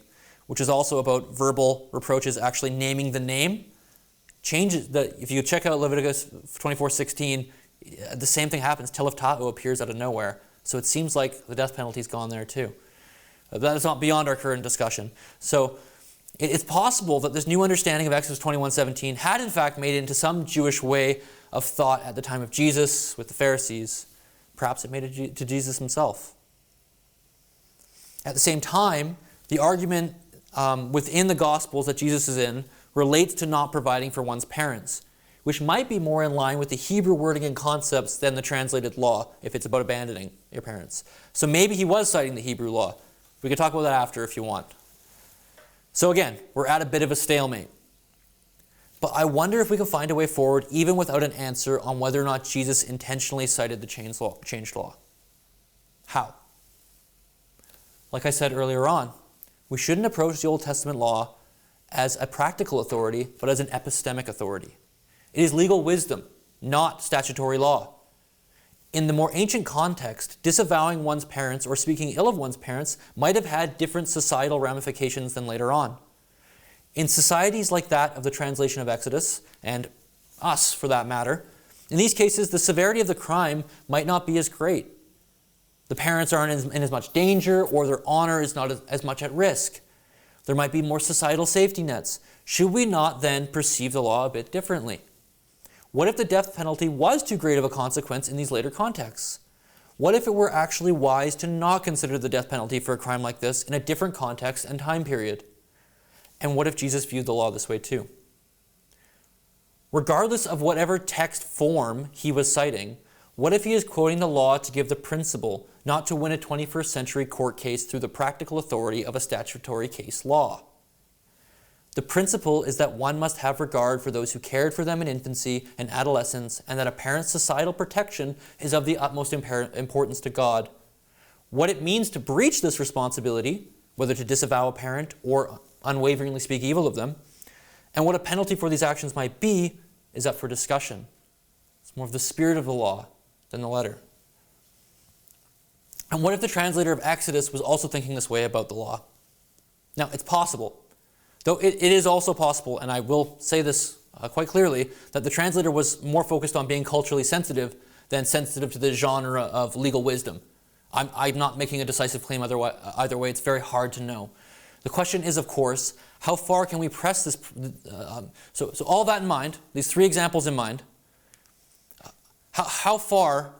which is also about verbal reproaches actually naming the name. If you check out Leviticus 24:16, the same thing happens. Telef Ta'u appears out of nowhere. So it seems like the death penalty's gone there too. That is not beyond our current discussion. So it's possible that this new understanding of Exodus 21:17 had in fact made it into some Jewish way of thought at the time of Jesus with the Pharisees. Perhaps it made it to Jesus himself. At the same time, the argument within the Gospels that Jesus is in relates to not providing for one's parents, which might be more in line with the Hebrew wording and concepts than the translated law if it's about abandoning your parents. So maybe he was citing the Hebrew law. We can talk about that after if you want. So again, we're at a bit of a stalemate. But I wonder if we can find a way forward even without an answer on whether or not Jesus intentionally cited the changed law. How? Like I said earlier on, we shouldn't approach the Old Testament law as a practical authority, but as an epistemic authority. It is legal wisdom, not statutory law. In the more ancient context, disavowing one's parents or speaking ill of one's parents might have had different societal ramifications than later on. In societies like that of the translation of Exodus, and us for that matter, in these cases the severity of the crime might not be as great. The parents aren't in as much danger, or their honor is not as much at risk. There might be more societal safety nets. Should we not then perceive the law a bit differently? What if the death penalty was too great of a consequence in these later contexts? What if it were actually wise to not consider the death penalty for a crime like this in a different context and time period? And what if Jesus viewed the law this way too? Regardless of whatever text form he was citing, what if he is quoting the law to give the principle, not to win a 21st century court case through the practical authority of a statutory case law? The principle is that one must have regard for those who cared for them in infancy and adolescence, and that a parent's societal protection is of the utmost importance to God. What it means to breach this responsibility, whether to disavow a parent or unwaveringly speak evil of them, and what a penalty for these actions might be, is up for discussion. It's more of the spirit of the law than the letter. And what if the translator of Exodus was also thinking this way about the law? Now, it's possible. Though it is also possible, and I will say this quite clearly, that the translator was more focused on being culturally sensitive than sensitive to the genre of legal wisdom. I'm not making a decisive claim either way. It's very hard to know. The question is, of course, how far can we press this? So all that in mind, these three examples in mind, how far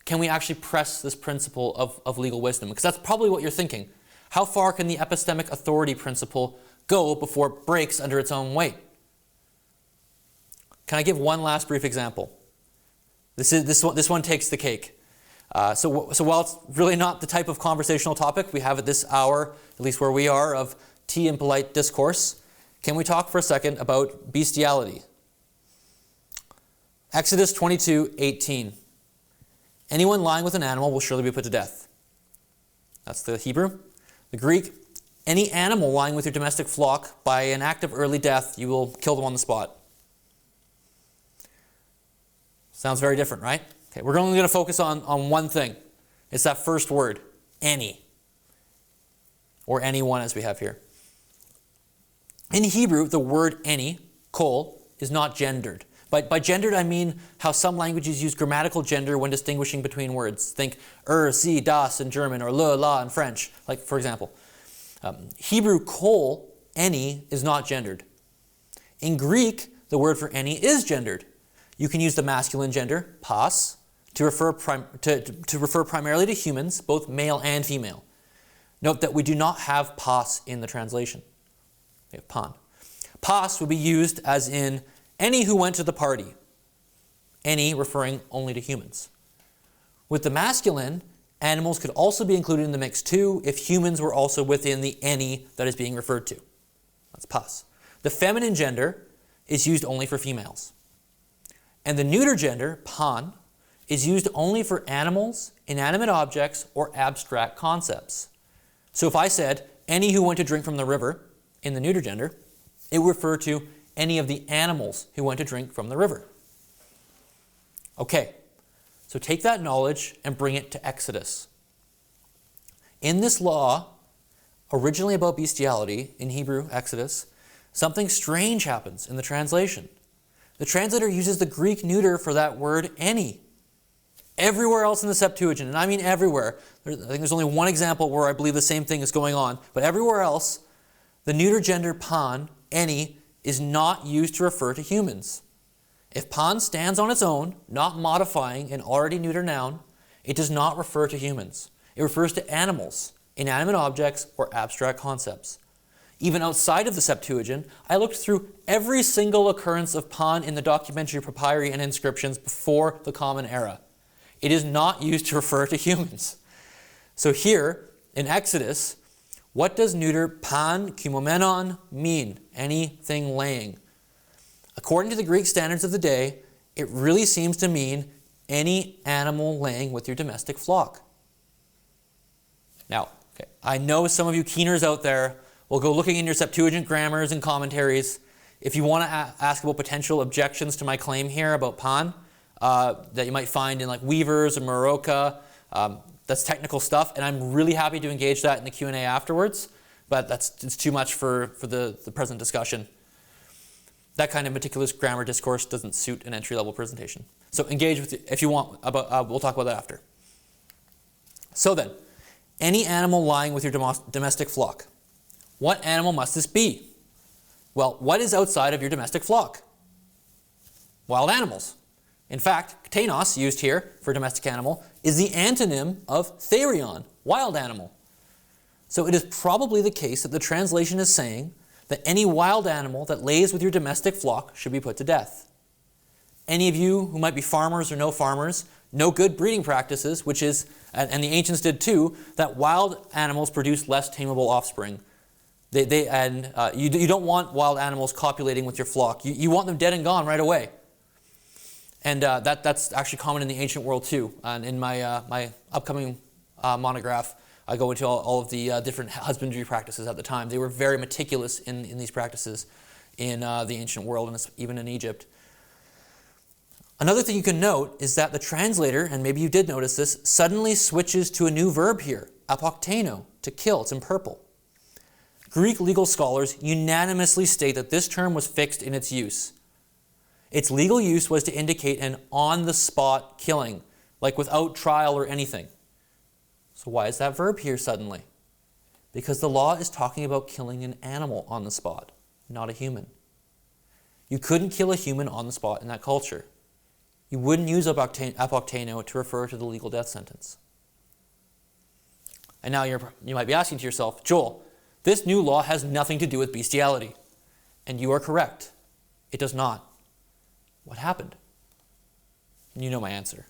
can we actually press this principle of legal wisdom? Because that's probably what you're thinking. How far can the epistemic authority principle go before it breaks under its own weight? Can I give one last brief example? This one takes the cake. So while it's really not the type of conversational topic we have at this hour, at least where we are, of tea and polite discourse, can we talk for a second about bestiality? Exodus 22:18. Anyone lying with an animal will surely be put to death. That's the Hebrew. The Greek, any animal lying with your domestic flock, by an act of early death, you will kill them on the spot. Sounds very different, right? Okay, we're only going to focus on one thing. It's that first word, any. Or anyone, as we have here. In Hebrew, the word any, kol, is not gendered. By gendered, I mean how some languages use grammatical gender when distinguishing between words. Think sie, das in German, or le, la in French, like for example. Hebrew kol, any, is not gendered. In Greek, the word for any is gendered. You can use the masculine gender, pas, to refer primarily to humans, both male and female. Note that we do not have pas in the translation. We have pan. Pas would be used as in any who went to the party. Any referring only to humans. With the masculine, animals could also be included in the mix too if humans were also within the any that is being referred to. That's pas. The feminine gender is used only for females. And the neuter gender, pan, is used only for animals, inanimate objects, or abstract concepts. So if I said, any who went to drink from the river, in the neuter gender, it would refer to any of the animals who went to drink from the river. Okay, so take that knowledge and bring it to Exodus. In this law, originally about bestiality, in Hebrew, Exodus, something strange happens in the translation. The translator uses the Greek neuter for that word any. Everywhere else in the Septuagint, and I mean everywhere, I think there's only one example where I believe the same thing is going on, but everywhere else, the neuter gender pan, any, is not used to refer to humans. If pan stands on its own, not modifying an already neuter noun, it does not refer to humans. It refers to animals, inanimate objects, or abstract concepts. Even outside of the Septuagint, I looked through every single occurrence of pan in the documentary papyri and inscriptions before the Common Era. It is not used to refer to humans. So here, in Exodus, what does neuter pan kumomenon mean? Anything laying. According to the Greek standards of the day, it really seems to mean any animal laying with your domestic flock. Now, okay, I know some of you keeners out there will go looking in your Septuagint grammars and commentaries. If you want to ask about potential objections to my claim here about pan, that you might find in like Weavers or Maroka, that's technical stuff, and I'm really happy to engage that in the Q&A afterwards, but it's too much for the present discussion. That kind of meticulous grammar discourse doesn't suit an entry-level presentation. So engage with it if you want. We'll talk about that after. So then, any animal lying with your domestic flock. What animal must this be? Well, what is outside of your domestic flock? Wild animals. In fact, ktenos, used here for domestic animal, is the antonym of therion, wild animal. So it is probably the case that the translation is saying that any wild animal that lays with your domestic flock should be put to death. Any of you who might be farmers or no farmers know good breeding practices, which is, and the ancients did too, that wild animals produce less tameable offspring. You don't want wild animals copulating with your flock. You want them dead and gone right away. And that's actually common in the ancient world too. And in my upcoming monograph, I go into all of the different husbandry practices at the time. They were very meticulous in these practices in the ancient world, and even in Egypt. Another thing you can note is that the translator, and maybe you did notice this, suddenly switches to a new verb here, apokteno, to kill. It's in purple. Greek legal scholars unanimously state that this term was fixed in its use. Its legal use was to indicate an on-the-spot killing, like without trial or anything. So why is that verb here suddenly? Because the law is talking about killing an animal on the spot, not a human. You couldn't kill a human on the spot in that culture. You wouldn't use apokteno to refer to the legal death sentence. And now you might be asking to yourself, Joel, this new law has nothing to do with bestiality. And you are correct. It does not. What happened? And you know my answer.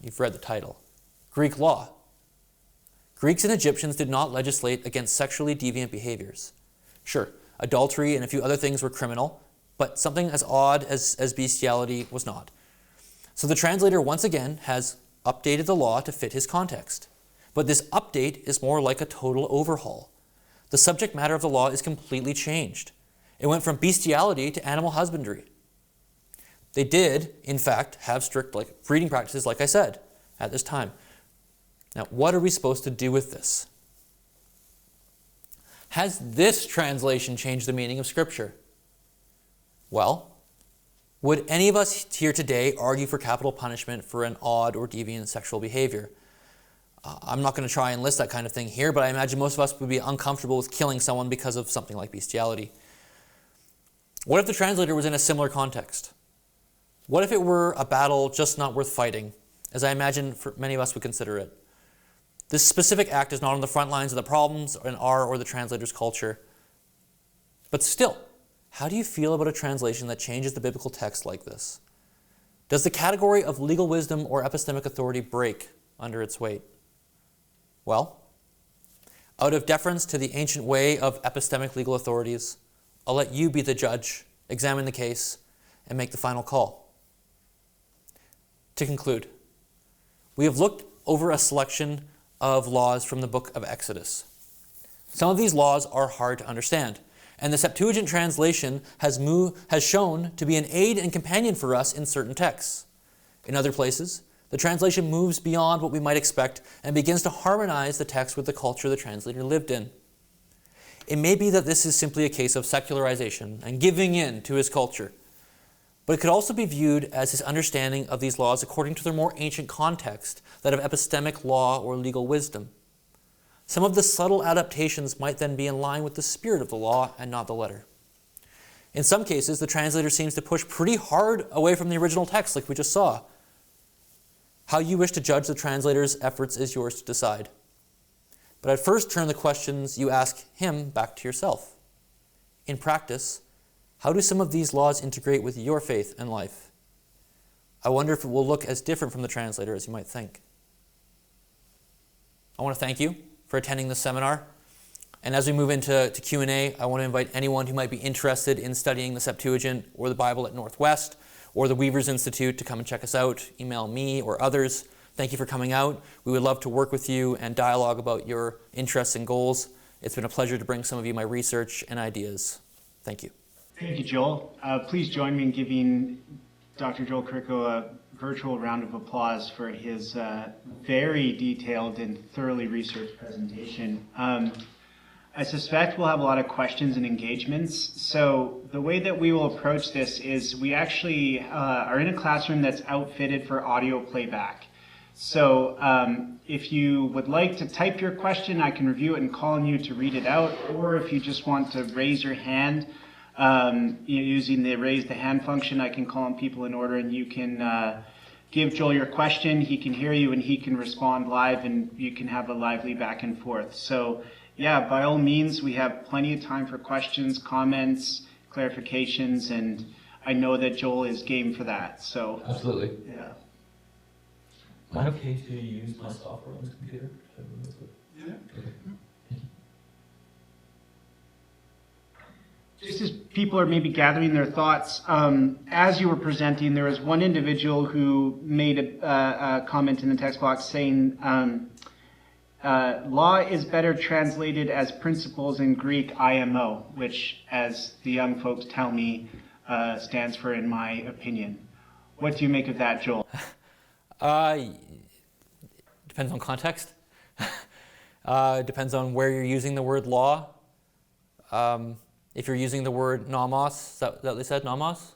You've read the title. Greek law. Greeks and Egyptians did not legislate against sexually deviant behaviors. Sure, adultery and a few other things were criminal, but something as odd as bestiality was not. So the translator once again has updated the law to fit his context. But this update is more like a total overhaul. The subject matter of the law is completely changed. It went from bestiality to animal husbandry. They did, in fact, have strict breeding practices, like I said, at this time. Now, what are we supposed to do with this? Has this translation changed the meaning of Scripture? Well, would any of us here today argue for capital punishment for an odd or deviant sexual behavior? I'm not going to try and list that kind of thing here, but I imagine most of us would be uncomfortable with killing someone because of something like bestiality. What if the translator was in a similar context? What if it were a battle just not worth fighting, as I imagine for many of us would consider it? This specific act is not on the front lines of the problems in our or the translator's culture. But still, how do you feel about a translation that changes the biblical text like this? Does the category of legal wisdom or epistemic authority break under its weight? Well, out of deference to the ancient way of epistemic legal authorities, I'll let you be the judge examine the case, and make the final call. To conclude, we have looked over a selection of laws from the book of Exodus. Some of these laws are hard to understand, and the Septuagint translation has shown to be an aid and companion for us in certain texts. In other places, the translation moves beyond what we might expect and begins to harmonize the text with the culture the translator lived in. It may be that this is simply a case of secularization and giving in to his culture, but it could also be viewed as his understanding of these laws according to their more ancient context, that of epistemic law or legal wisdom. Some of the subtle adaptations might then be in line with the spirit of the law and not the letter. In some cases, the translator seems to push pretty hard away from the original text, like we just saw. How you wish to judge the translator's efforts is yours to decide. But I'd first turn the questions you ask him back to yourself. In practice, how do some of these laws integrate with your faith and life? I wonder if it will look as different from the translator as you might think. I want to thank you for attending this seminar. And as we move into Q&A, I want to invite anyone who might be interested in studying the Septuagint or the Bible at Northwest or the Weavers Institute to come and check us out. Email me or others. Thank you for coming out. We would love to work with you and dialogue about your interests and goals. It's been a pleasure to bring some of you my research and ideas. Thank you. Thank you, Joel. Please join me in giving Dr. Joel Korytko a virtual round of applause for his very detailed and thoroughly researched presentation. I suspect we'll have a lot of questions and engagements. So the way that we will approach this is we actually are in a classroom that's outfitted for audio playback. So if you would like to type your question, I can review it and call on you to read it out. Or if you just want to raise your hand, using the raise the hand function, I can call on people in order and you can give Joel your question. He can hear you and he can respond live and you can have a lively back and forth. So yeah, by all means, we have plenty of time for questions, comments, clarifications, and I know that Joel is game for that. So absolutely. Yeah. Am I okay to use my software on this computer? Yeah. Okay. Just as people are maybe gathering their thoughts, as you were presenting, there was one individual who made a comment in the text box saying, law is better translated as principles in Greek IMO, which, as the young folks tell me, stands for in my opinion. What do you make of that, Joel? Depends on context. Depends on where you're using the word law. If you're using the word nomos, is that what they said, nomos?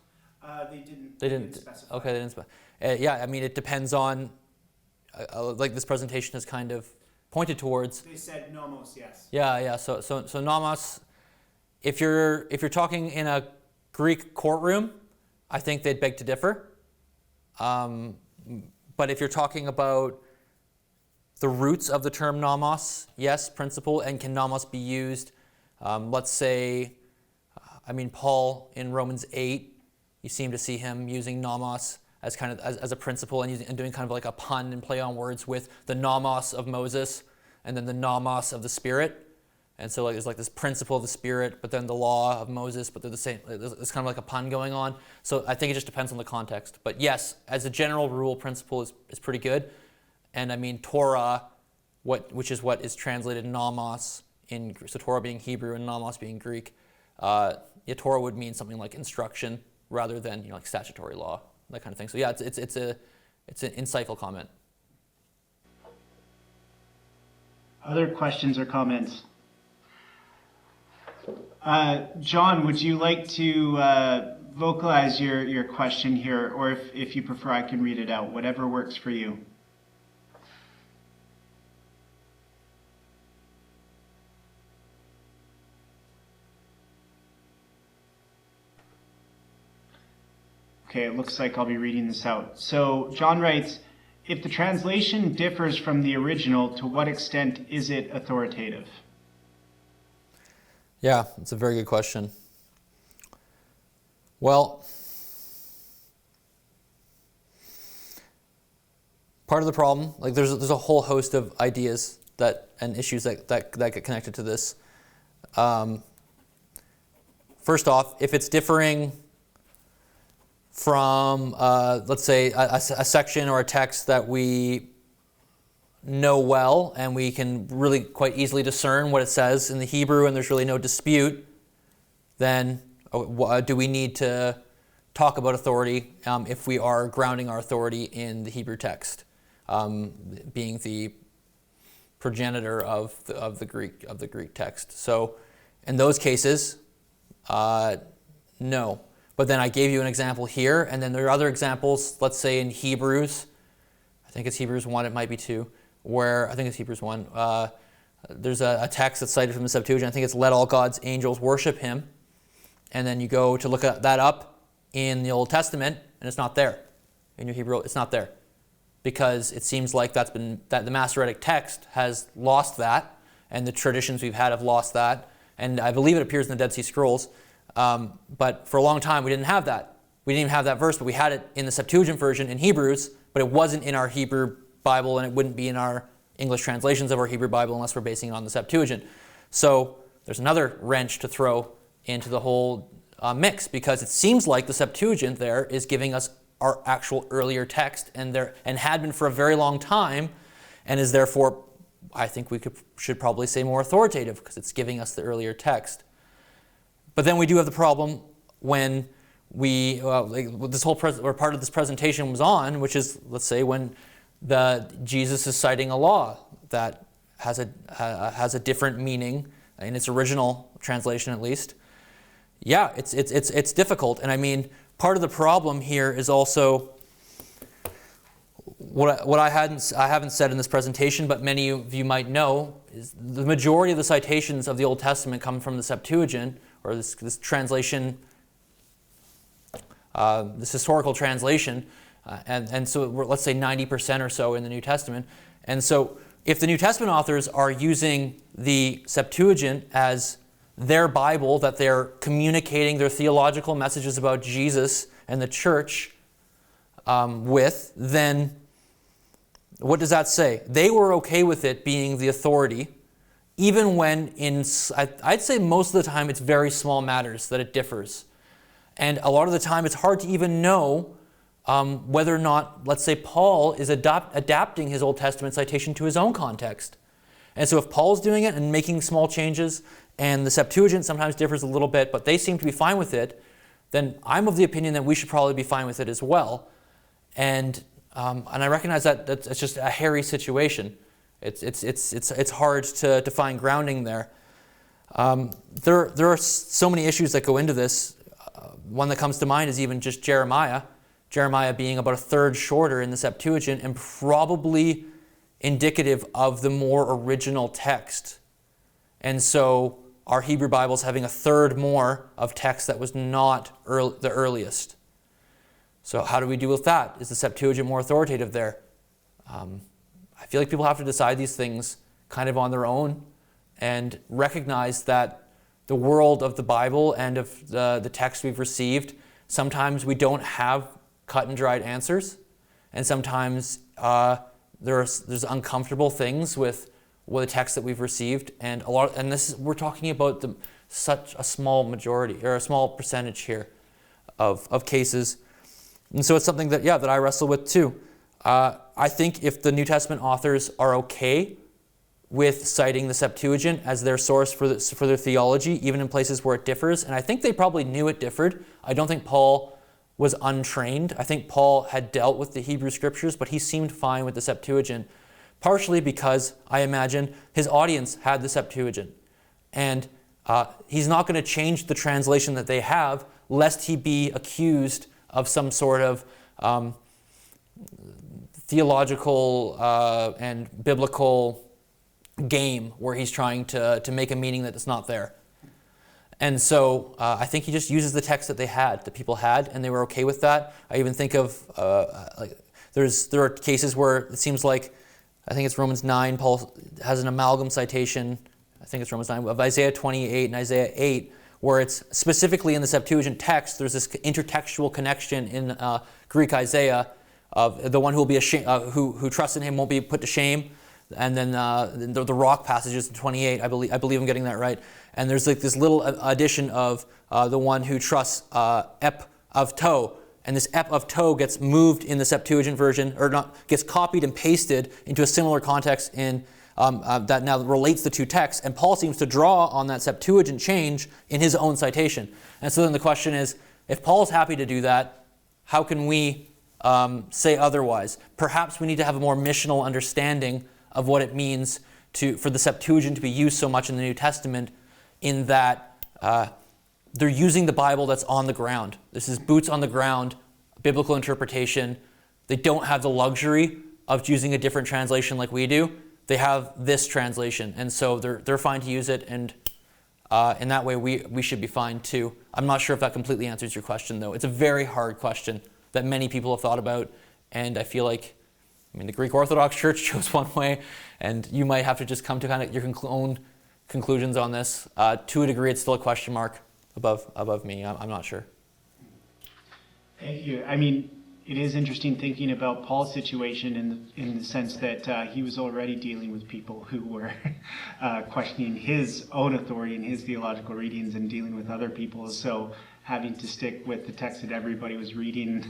They didn't specify. Okay, they didn't specify. Yeah, I mean, it depends on, like this presentation has kind of pointed towards. They said nomos, yes. Yeah. So nomos. If you're talking in a Greek courtroom, I think they'd beg to differ. But if you're talking about the roots of the term nomos, yes, principle, and can nomos be used? Let's say, Paul in Romans 8, you seem to see him using nomos as kind of as a principle and doing kind of like a pun and play on words with the nomos of Moses and then the nomos of the Spirit. And so there's this principle of the Spirit, but then the law of Moses, but they're the same. It's kind of like a pun going on. So I think it just depends on the context. But yes, as a general rule, principle is pretty good. And Torah, which is what is translated nomos in, so Torah being Hebrew and nomos being Greek, Torah would mean something like instruction rather than like statutory law, that kind of thing. So yeah, it's an insightful comment. Other questions or comments? John, would you like to vocalize your question here, or if you prefer, I can read it out, whatever works for you. Okay, it looks like I'll be reading this out. So John writes, if the translation differs from the original, to what extent is it authoritative? Yeah, it's a very good question. Well, part of the problem, there's a whole host of ideas and issues that get connected to this. For first off, if it's differing from, let's say, a section or a text that we know well, and we can really quite easily discern what it says in the Hebrew, and there's really no dispute, then do we need to talk about authority if we are grounding our authority in the Hebrew text, being the progenitor of the Greek text? So in those cases, no. But then I gave you an example here, and then there are other examples, let's say in Hebrews, I think it's Hebrews 1, it might be 2, where, I think it's Hebrews 1, there's a text that's cited from the Septuagint, I think it's let all God's angels worship him, and then you go to look at that up in the Old Testament, and it's not there. In your Hebrew, it's not there. Because it seems like that the Masoretic text has lost that, and the traditions we've had have lost that, and I believe it appears in the Dead Sea Scrolls, but for a long time we didn't have that. We didn't even have that verse, but we had it in the Septuagint version in Hebrews, but it wasn't in our Hebrew Bible, and it wouldn't be in our English translations of our Hebrew Bible unless we're basing it on the Septuagint. So there's another wrench to throw into the whole mix, because it seems like the Septuagint there is giving us our actual earlier text, and had been for a very long time, and is therefore, I think we should probably say, more authoritative, because it's giving us the earlier text. But then we do have the problem when this whole part of this presentation was on, which is, let's say, when Jesus is citing a law that has a different meaning in its original translation, at least. Yeah, it's difficult, and I mean, part of the problem here is also what I haven't said in this presentation, but many of you might know, is the majority of the citations of the Old Testament come from the Septuagint, or this translation, this historical translation, and so let's say 90% or so in the New Testament. And so if the New Testament authors are using the Septuagint as their Bible, that they're communicating their theological messages about Jesus and the church with, then what does that say? They were okay with it being the authority, even when I'd say most of the time it's very small matters that it differs. And a lot of the time it's hard to even know whether or not, let's say, Paul is adapting his Old Testament citation to his own context. And so if Paul's doing it and making small changes, and the Septuagint sometimes differs a little bit, but they seem to be fine with it, then I'm of the opinion that we should probably be fine with it as well. And I recognize that it's just a hairy situation. It's hard to find grounding there. There are so many issues that go into this. One that comes to mind is even just Jeremiah. Jeremiah being about a third shorter in the Septuagint, and probably indicative of the more original text. And so our Hebrew Bibles having a third more of text that was not the earliest. So how do we deal with that? Is the Septuagint more authoritative there? I feel like people have to decide these things kind of on their own, and recognize that the world of the Bible and of the text we've received, sometimes we don't have cut and dried answers, and sometimes there's uncomfortable things with the text that we've received, and we're talking about such a small majority, or a small percentage here of cases. And so it's something that I wrestle with too. I think if the New Testament authors are okay with citing the Septuagint as their source for their theology, even in places where it differs, and I think they probably knew it differed. I don't think Paul was untrained. I think Paul had dealt with the Hebrew Scriptures, but he seemed fine with the Septuagint, partially because I imagine his audience had the Septuagint. And he's not going to change the translation that they have, lest he be accused of some sort of theological and biblical game where he's trying to make a meaning that is not there. And so I think he just uses the text that people had, and they were okay with that. I even think of, there are cases where it seems like, I think it's Romans 9, Paul has an amalgam citation, I think it's Romans 9, of Isaiah 28 and Isaiah 8, where it's specifically in the Septuagint text, there's this intertextual connection in Greek Isaiah of the one who will be ashamed, who trusts in him won't be put to shame. and then the rock passages in 28. I believe I'm getting that right. And there's like this little addition of the one who trusts ep of toe, and this ep of toe gets moved in the Septuagint version, or not, gets copied and pasted into a similar context in that now relates the two texts, and Paul seems to draw on that Septuagint change in his own citation. And so then the question is, if Paul's happy to do that, how can we say otherwise? Perhaps we need to have a more missional understanding of what it means for the Septuagint to be used so much in the New Testament, in that they're using the Bible that's on the ground. This is boots on the ground, biblical interpretation. They don't have the luxury of using a different translation like we do. They have this translation, and so they're fine to use it, and in that way we should be fine too. I'm not sure if that completely answers your question, though. It's a very hard question that many people have thought about, and I feel like, the Greek Orthodox Church chose one way, and you might have to just come to kind of your own conclusions on this. To a degree, it's still a question mark above me. I'm not sure. Thank you. It is interesting thinking about Paul's situation in the sense that he was already dealing with people who were questioning his own authority and his theological readings, and dealing with other people. So having to stick with the text that everybody was reading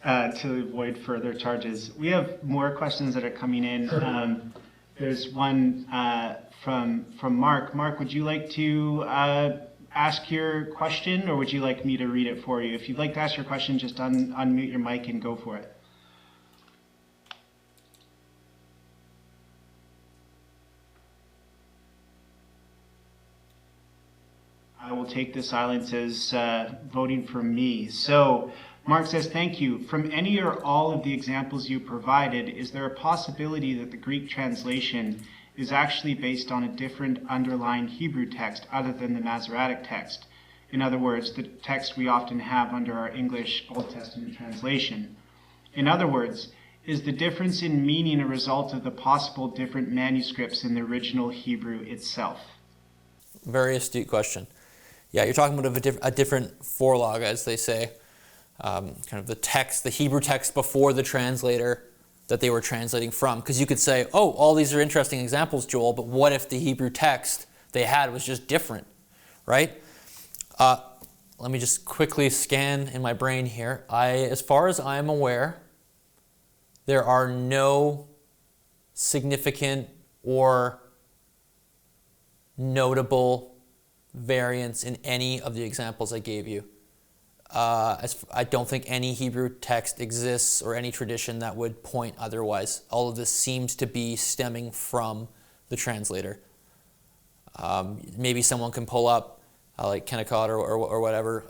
to avoid further charges. We have more questions that are coming in. There's one from Mark. Mark, would you like to ask your question, or would you like me to read it for you? If you'd like to ask your question, just unmute your mic and go for it. I will take the silence as voting for me. So Mark says, thank you. From any or all of the examples you provided, is there a possibility that the Greek translation is actually based on a different underlying Hebrew text other than the Masoretic text? In other words, the text we often have under our English Old Testament translation. In other words, is the difference in meaning a result of the possible different manuscripts in the original Hebrew itself? Very astute question. Yeah, you're talking about a different forelog, as they say. Kind of the text, the Hebrew text before the translator that they were translating from. Because you could say, oh, all these are interesting examples, Joel, but what if the Hebrew text they had was just different, right? Let me just quickly scan in my brain here. As far as I'm aware, there are no significant or notable variants in any of the examples I gave you. I don't think any Hebrew text exists or any tradition that would point otherwise. All of this seems to be stemming from the translator. Maybe someone can pull up like Kennicott or whatever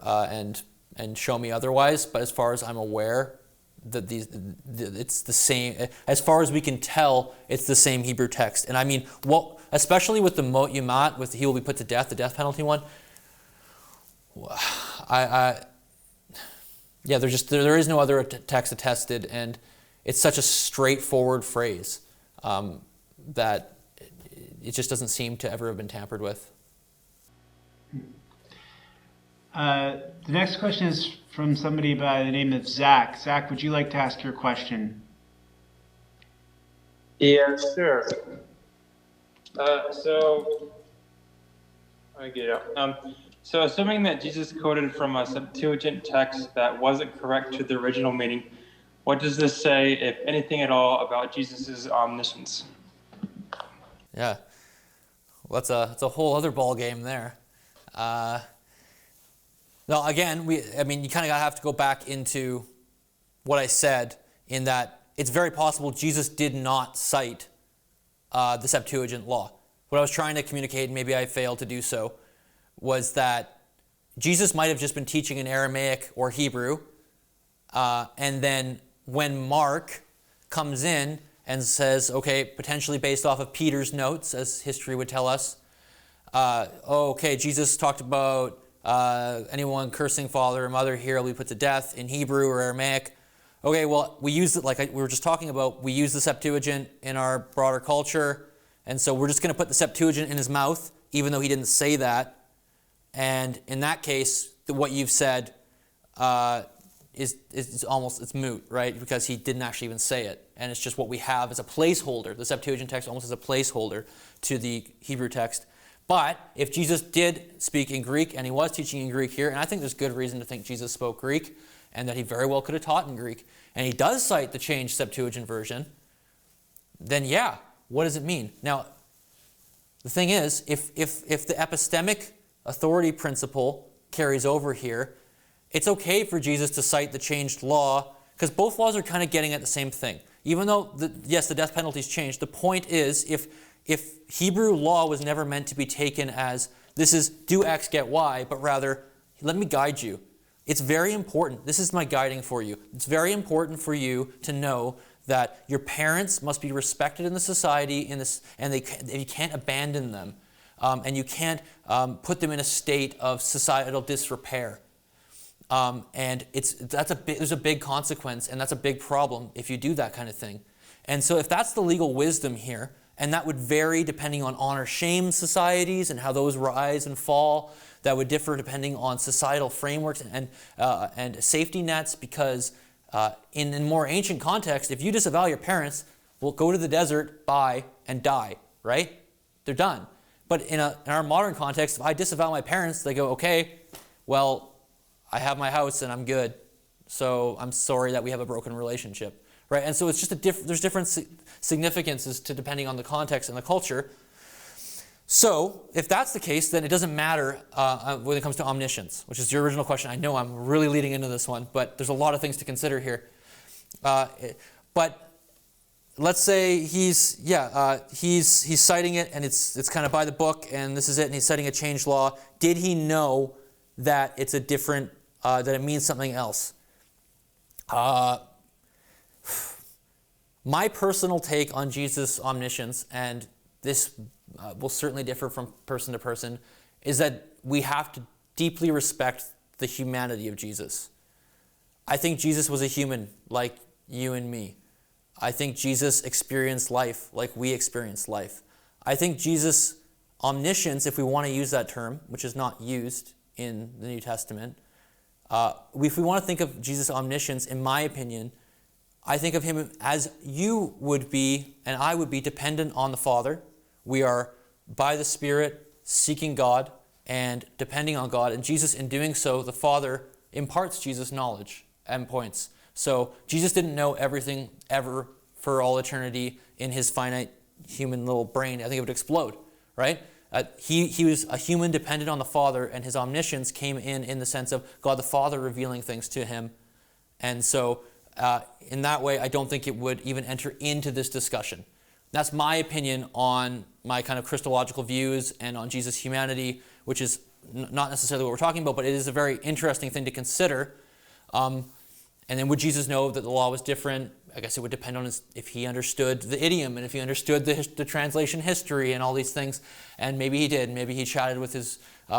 and show me otherwise, but as far as I'm aware, that it's the same. As far as we can tell, it's the same Hebrew text. And especially with the Mot Yumat, with he will be put to death, the death penalty one, there is no other text attested, and it's such a straightforward phrase that it just doesn't seem to ever have been tampered with. The next question is from somebody by the name of Zach. Zach, would you like to ask your question? Yeah, sure. So I get it out. So assuming that Jesus quoted from a Septuagint text that wasn't correct to the original meaning, what does this say, if anything at all, about Jesus' omniscience? Yeah, well, that's a whole other ball game there. Now, again, you kind of have to go back into what I said, in that it's very possible Jesus did not cite the Septuagint law. What I was trying to communicate, and maybe I failed to do so, was that Jesus might have just been teaching in Aramaic or Hebrew, and then when Mark comes in and says, okay, potentially based off of Peter's notes, as history would tell us, Jesus talked about anyone cursing father or mother here will be put to death in Hebrew or Aramaic. Okay, well, we use it, like we were just talking about, we use the Septuagint in our broader culture, and so we're just going to put the Septuagint in his mouth, even though he didn't say that. And in that case, what you've said is almost, it's moot, right? Because he didn't actually even say it. And it's just what we have as a placeholder. The Septuagint text almost as a placeholder to the Hebrew text. But if Jesus did speak in Greek, and he was teaching in Greek here, and I think there's good reason to think Jesus spoke Greek, and that he very well could have taught in Greek, and he does cite the changed Septuagint version, then yeah, what does it mean? Now, the thing is, if the epistemic authority principle carries over here, it's okay for Jesus to cite the changed law, because both laws are kind of getting at the same thing. Even though, yes, the death penalty's changed, the point is, if Hebrew law was never meant to be taken as, this is do X, get Y, but rather, let me guide you. It's very important. This is my guiding for you. It's very important for you to know that your parents must be respected in the society, and you can't abandon them, and you can't put them in a state of societal disrepair. And there's a big consequence, and that's a big problem if you do that kind of thing. And so if that's the legal wisdom here, and that would vary depending on honor-shame societies and how those rise and fall, that would differ depending on societal frameworks and safety nets, because in more ancient context, if you disavow your parents, well, go to the desert, buy, and die, right? They're done. But in our modern context, if I disavow my parents, they go, okay, well, I have my house and I'm good, so I'm sorry that we have a broken relationship, right? And so it's just there's different significances to depending on the context and the culture. So if that's the case, then it doesn't matter when it comes to omniscience, which is your original question. I know I'm really leading into this one, but there's a lot of things to consider here. But let's say he's citing it, and it's kind of by the book, and this is it, and he's citing a changed law. Did he know that it's a different, that it means something else? My personal take on Jesus' omniscience, and this will certainly differ from person to person, is that we have to deeply respect the humanity of Jesus. I think Jesus was a human like you and me. I think Jesus experienced life like we experience life. I think Jesus' omniscience, if we want to use that term, which is not used in the New Testament, if we want to think of Jesus' omniscience, in my opinion, I think of him as you would be and I would be dependent on the Father. We are, by the Spirit, seeking God and depending on God. And Jesus, in doing so, the Father imparts Jesus knowledge and points. So Jesus didn't know everything ever for all eternity in his finite human little brain. I think it would explode, right? He was a human dependent on the Father, and his omniscience came in the sense of God the Father revealing things to him. And so in that way, I don't think it would even enter into this discussion. That's my opinion on my kind of Christological views and on Jesus' humanity, which is not necessarily what we're talking about, but it is a very interesting thing to consider. And then would Jesus know that the law was different? I guess it would depend on if he understood the idiom and if he understood the translation history and all these things. And maybe he did. Maybe he chatted with his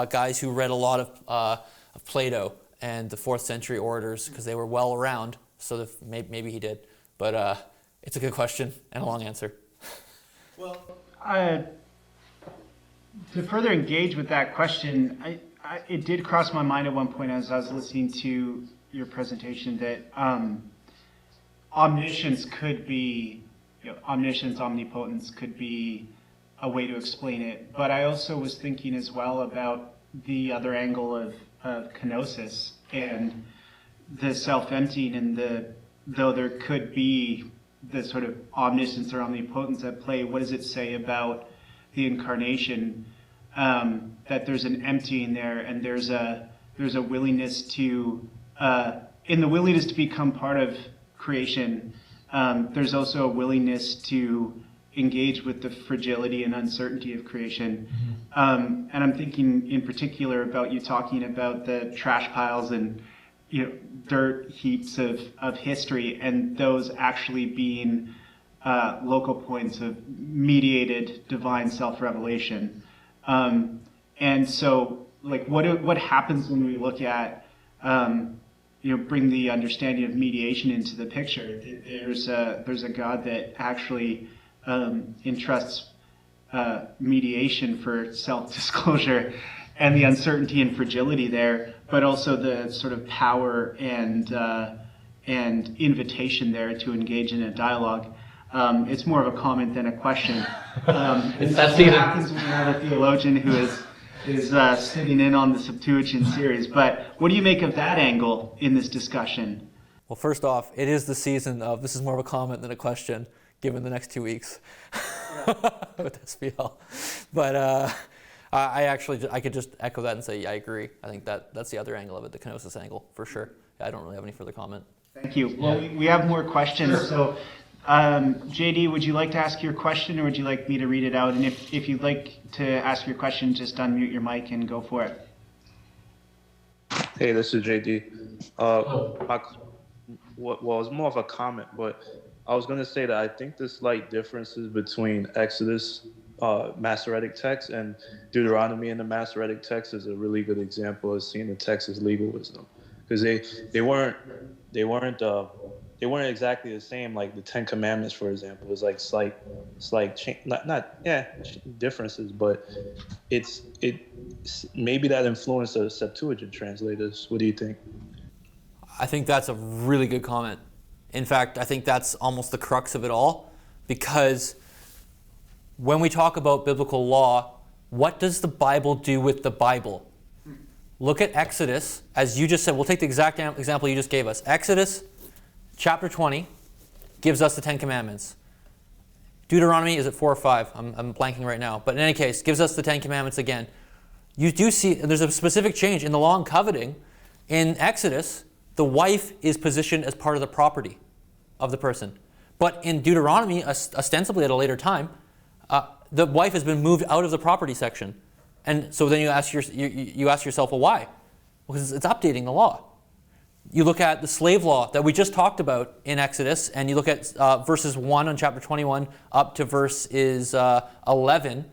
guys who read a lot of Plato and the 4th century orators because they were well around. So maybe he did. But it's a good question and a long answer. Well, to further engage with that question, it did cross my mind at one point as I was listening to your presentation that omniscience could be, omniscience, omnipotence could be a way to explain it. But I also was thinking as well about the other angle of kenosis and the self-emptying, and though there could be the sort of omniscience or omnipotence at play, what does it say about the incarnation? That there's an emptying there, and there's a willingness to, in the willingness to become part of creation, there's also a willingness to engage with the fragility and uncertainty of creation. And I'm thinking in particular about you talking about the trash piles and dirt heaps of history, and those actually being local points of mediated divine self-revelation. And so, like, what happens when we look at, bring the understanding of mediation into the picture? There's a God that actually entrusts mediation for self-disclosure, and the uncertainty and fragility there, but also the sort of power and invitation there to engage in a dialogue. It's more of a comment than a question. It's what happens when you have a theologian who is sitting in on the Septuagint series. But what do you make of that angle in this discussion? Well, first off, it is the season of this is more of a comment than a question, given the next 2 weeks with SPL. But I could just echo that and say, yeah, I agree. I think that's the other angle of it, the kenosis angle, for sure. I don't really have any further comment. Thank you. Well, we have more questions. Sure. So, JD, would you like to ask your question, or would you like me to read it out? And if you'd like to ask your question, just unmute your mic and go for it. Hey, this is JD. Well, it's more of a comment, but I was going to say that I think the slight differences between Exodus Masoretic text and Deuteronomy in the Masoretic text is a really good example of seeing the text as legal wisdom, because they weren't exactly the same. Like the Ten Commandments, for example, is like slight differences, but it maybe that influenced the Septuagint translators. What do you think? I think that's a really good comment. In fact, I think that's almost the crux of it all, because when we talk about biblical law, what does the Bible do with the Bible? Look at Exodus, as you just said. We'll take the exact example you just gave us. Exodus chapter 20 gives us the Ten Commandments. Deuteronomy, is it 4 or 5? I'm blanking right now. But in any case, gives us the Ten Commandments again. You do see there's a specific change in the law and coveting. In Exodus, the wife is positioned as part of the property of the person. But in Deuteronomy, ostensibly at a later time, the wife has been moved out of the property section. And so then you ask yourself, well, why? Because it's updating the law. You look at the slave law that we just talked about in Exodus, and you look at verses 1 on chapter 21 up to verses 11.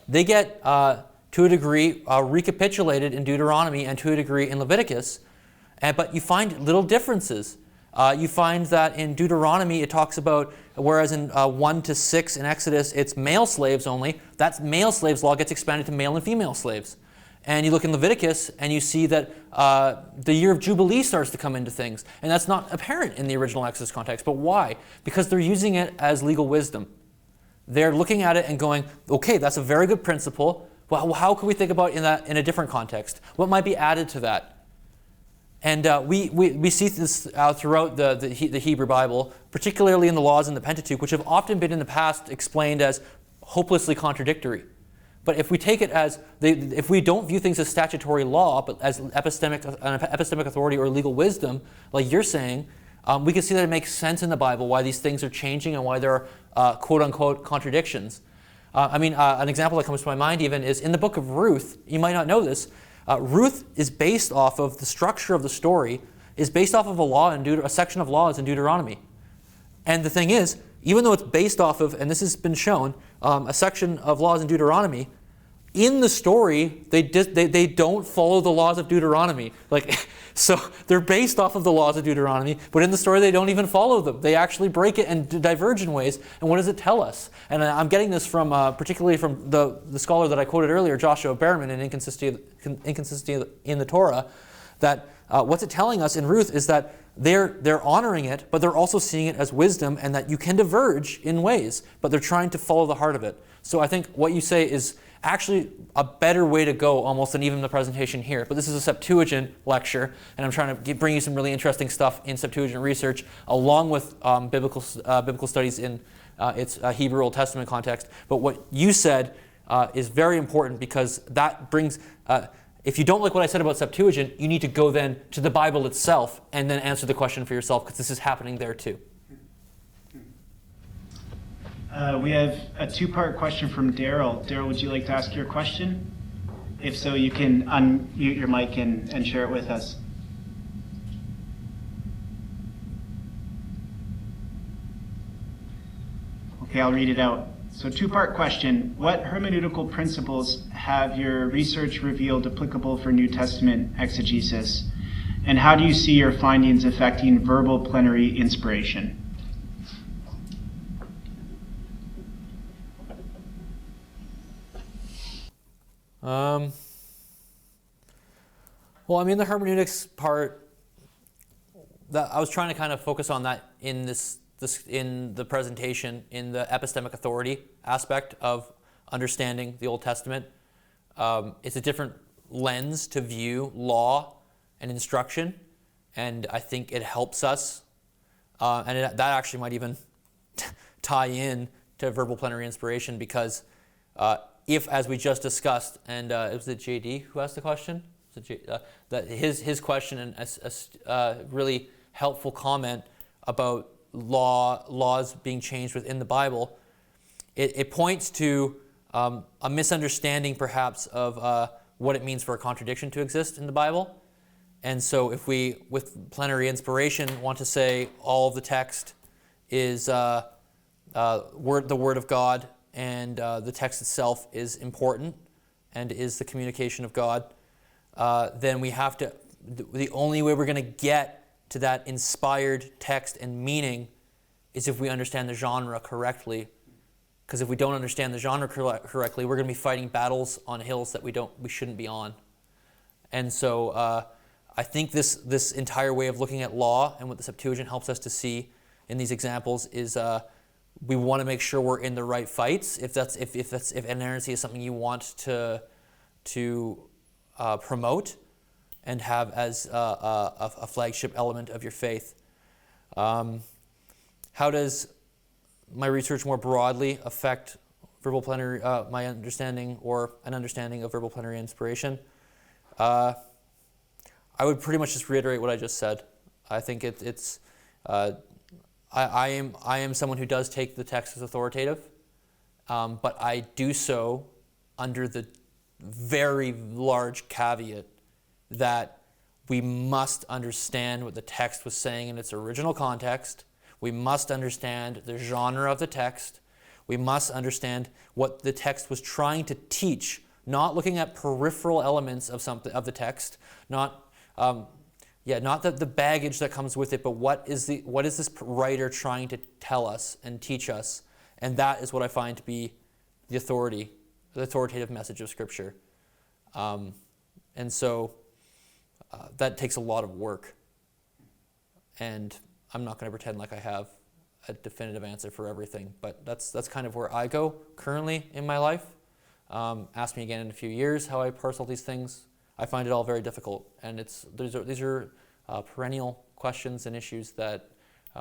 They get, to a degree, recapitulated in Deuteronomy and to a degree in Leviticus. But you find little differences. You find that in Deuteronomy it talks about, whereas in 1 to 6 in Exodus it's male slaves only, that male slaves law gets expanded to male and female slaves. And you look in Leviticus and you see that the year of Jubilee starts to come into things. And that's not apparent in the original Exodus context. But why? Because they're using it as legal wisdom. They're looking at it and going, okay, that's a very good principle. Well, how can we think about it in a different context? What might be added to that? And we see this throughout the Hebrew Bible, particularly in the laws in the Pentateuch, which have often been in the past explained as hopelessly contradictory. But if we take it as, if we don't view things as statutory law, but as epistemic authority or legal wisdom, like you're saying, we can see that it makes sense in the Bible why these things are changing and why there are quote-unquote contradictions. An example that comes to my mind even is in the book of Ruth. You might not know this. Ruth is based off of the structure of the story, is based off of a section of laws in Deuteronomy. And the thing is, even though it's based off of, and this has been shown, a section of laws in Deuteronomy, in the story, they don't follow the laws of Deuteronomy. So they're based off of the laws of Deuteronomy, but in the story they don't even follow them. They actually break it and diverge in ways. And what does it tell us? And I'm getting this from, particularly from the scholar that I quoted earlier, Joshua Behrman, in Inconsistency in the Torah, that what's it telling us in Ruth is that they're honoring it, but they're also seeing it as wisdom, and that you can diverge in ways, but they're trying to follow the heart of it. So I think what you say is actually a better way to go almost than even the presentation here. But this is a Septuagint lecture, and I'm trying to bring you some really interesting stuff in Septuagint research, along with biblical studies in its Hebrew Old Testament context. But what you said is very important, because that brings, if you don't like what I said about Septuagint, you need to go then to the Bible itself and then answer the question for yourself, because this is happening there too. We have a two-part question from Daryl. Daryl, would you like to ask your question? If so, you can unmute your mic and share it with us. Okay, I'll read it out. So, two-part question. What hermeneutical principles have your research revealed applicable for New Testament exegesis? And how do you see your findings affecting verbal plenary inspiration? Well, I mean, the hermeneutics part, that I was trying to kind of focus on that in this in the presentation, in the epistemic authority aspect of understanding the Old Testament. It's a different lens to view law and instruction, and I think it helps us, that actually might even tie in to verbal plenary inspiration, because if, as we just discussed, and was it JD who asked the question? That his question and a really helpful comment about laws being changed within the Bible, it points to a misunderstanding perhaps of what it means for a contradiction to exist in the Bible. And so if we, with plenary inspiration, want to say all of the text is the Word of God, and the text itself is important and is the communication of God, then we have to, the only way we're going to get to that inspired text and meaning is if we understand the genre correctly. Because if we don't understand the genre correctly, we're going to be fighting battles on hills that we shouldn't be on. And so I think this entire way of looking at law and what the Septuagint helps us to see in these examples is we want to make sure we're in the right fights. If inerrancy is something you want to promote and have as a flagship element of your faith. How does my research more broadly affect verbal plenary, my understanding or an understanding of verbal plenary inspiration? I would pretty much just reiterate what I just said. I think I am someone who does take the text as authoritative, but I do so under the very large caveat that we must understand what the text was saying in its original context. We must understand the genre of the text. We must understand what the text was trying to teach, not looking at peripheral elements of the text, not the baggage that comes with it, but what is this writer trying to tell us and teach us? And that is what I find to be the authoritative message of Scripture. And so that takes a lot of work. And I'm not going to pretend like I have a definitive answer for everything, but that's kind of where I go currently in my life. Ask me again in a few years how I parse all these things. I find it all very difficult, and these are perennial questions and issues that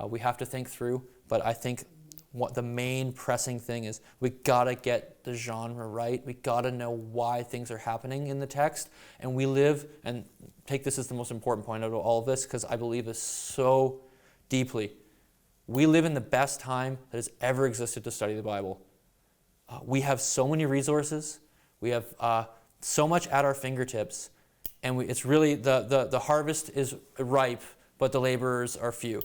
we have to think through. But I think what the main pressing thing is, we gotta get the genre right. We gotta know why things are happening in the text, and we live, and take this as the most important point out of all of this, because I believe this so deeply. We live in the best time that has ever existed to study the Bible. We have so many resources. We have so much at our fingertips, and it's really the harvest is ripe, but the laborers are few.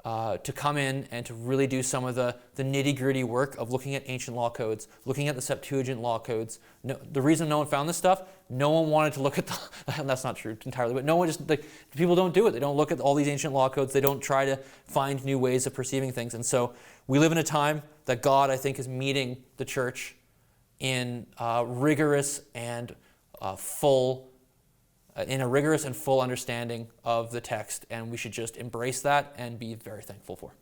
To come in and to really do some of the nitty-gritty work of looking at ancient law codes, looking at the Septuagint law codes. No, the reason no one found this stuff, no one wanted to look at that's not true entirely, but no one just, people don't do it. They don't look at all these ancient law codes. They don't try to find new ways of perceiving things. And so we live in a time that God, I think, is meeting the church in rigorous and full understanding of the text, and we should just embrace that and be very thankful for.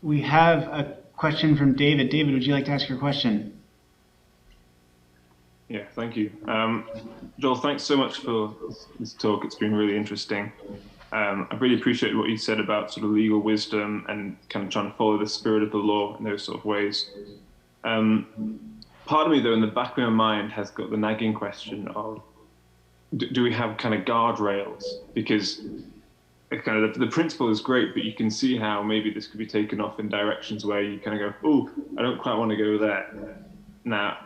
We have a question from David. David, would you like to ask your question? Yeah, thank you. Joel, thanks so much for this talk. It's been really interesting. I really appreciate what you said about sort of legal wisdom and kind of trying to follow the spirit of the law in those sort of ways. Part of me, though, in the back of my mind has got the nagging question of, do we have kind of guardrails? Because kind of the principle is great, but you can see how maybe this could be taken off in directions where you kind of go, oh, I don't quite want to go there. Now,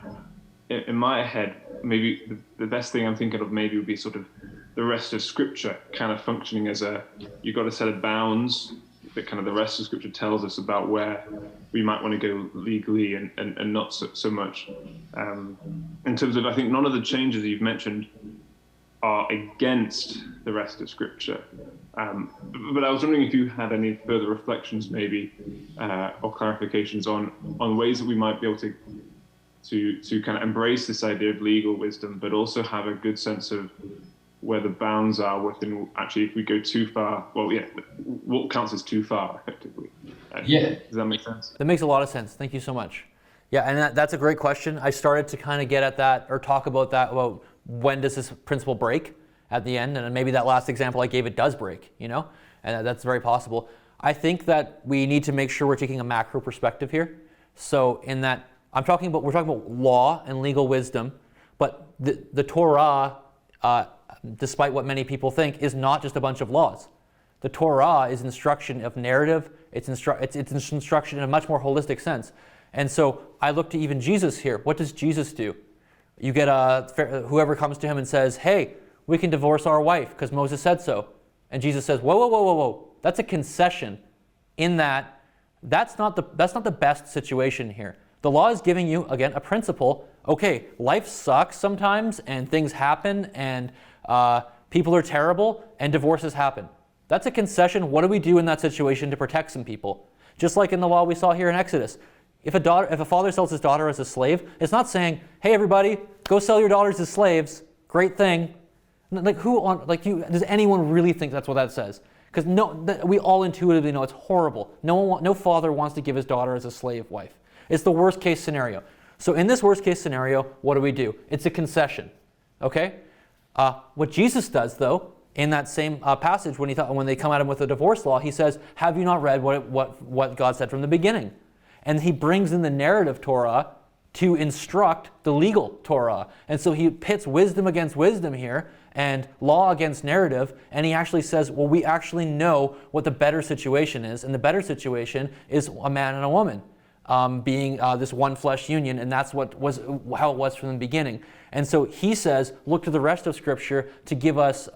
in my head, maybe the best thing I'm thinking of maybe would be sort of the rest of Scripture kind of functioning as you've got a set of bounds that kind of the rest of Scripture tells us about where we might want to go legally and not so much. In terms of, I think none of the changes that you've mentioned are against the rest of Scripture. But I was wondering if you had any further reflections maybe or clarifications on ways that we might be able to to kind of embrace this idea of legal wisdom, but also have a good sense of where the bounds are within, actually, if we go too far, well, yeah, what counts as too far, effectively. Yeah. Does that make sense? That makes a lot of sense. Thank you so much. Yeah, and that's a great question. I started to kind of get at that or talk about that, about when does this principle break at the end, and maybe that last example I gave, it does break, you know, and that's very possible. I think that we need to make sure we're taking a macro perspective here. So in that, we're talking about law and legal wisdom, but the Torah, despite what many people think, is not just a bunch of laws. The Torah is instruction of narrative. It's instruction in a much more holistic sense. And so I look to even Jesus here. What does Jesus do? You get whoever comes to him and says, hey, we can divorce our wife because Moses said so. And Jesus says, whoa, whoa, whoa, whoa, whoa. That's a concession in that that's not the best situation here. The law is giving you, again, a principle. Okay, life sucks sometimes and things happen and people are terrible and divorces happen. That's a concession. What do we do in that situation to protect some people? Just like in the law we saw here in Exodus. If a father sells his daughter as a slave, it's not saying, hey everybody, go sell your daughters as slaves. Great thing. Like does anyone really think that's what that says? Because we all intuitively know it's horrible. No father wants to give his daughter as a slave wife. It's the worst case scenario. So in this worst case scenario, what do? It's a concession. Okay? What Jesus does though, in that same passage when they come at him with the divorce law, he says, have you not read what God said from the beginning? And he brings in the narrative Torah to instruct the legal Torah. And so he pits wisdom against wisdom here and law against narrative. And he actually says, well, we actually know what the better situation is. And the better situation is a man and a woman being this one flesh union. And that's how it was from the beginning. And so he says, look to the rest of Scripture to give us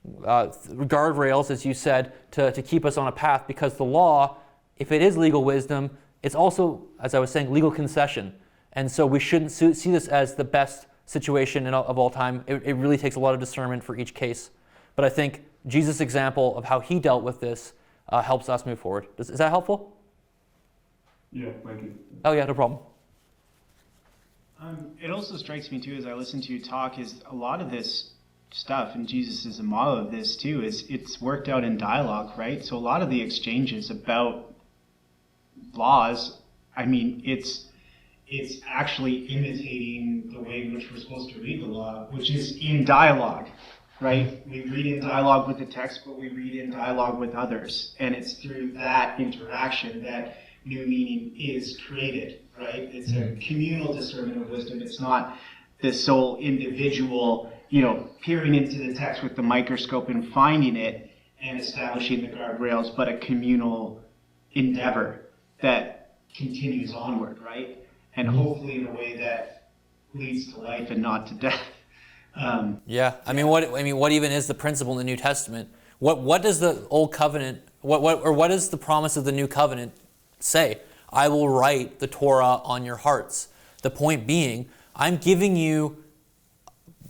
guardrails, as you said, to keep us on a path, because the law, if it is legal wisdom, it's also, as I was saying, legal concession. And so we shouldn't see this as the best situation of all time. It really takes a lot of discernment for each case. But I think Jesus' example of how he dealt with this helps us move forward. Is that helpful? Yeah, thank you. Oh yeah, no problem. It also strikes me too, as I listen to you talk, is a lot of this stuff, and Jesus is a model of this too, is it's worked out in dialogue, right? So a lot of the exchanges about laws, I mean, it's actually imitating the way in which we're supposed to read the law, which is in dialogue, right? We read in dialogue with the text, but we read in dialogue with others. And it's through that interaction that new meaning is created, right? It's a communal discernment of wisdom. It's not the sole individual, peering into the text with the microscope and finding it and establishing the guardrails, but a communal endeavor that continues onward, right? And hopefully in a way that leads to life and not to death. What even is the principle in the New Testament? What does the Old Covenant, what does the promise of the New Covenant say? I will write the Torah on your hearts. The point being, I'm giving you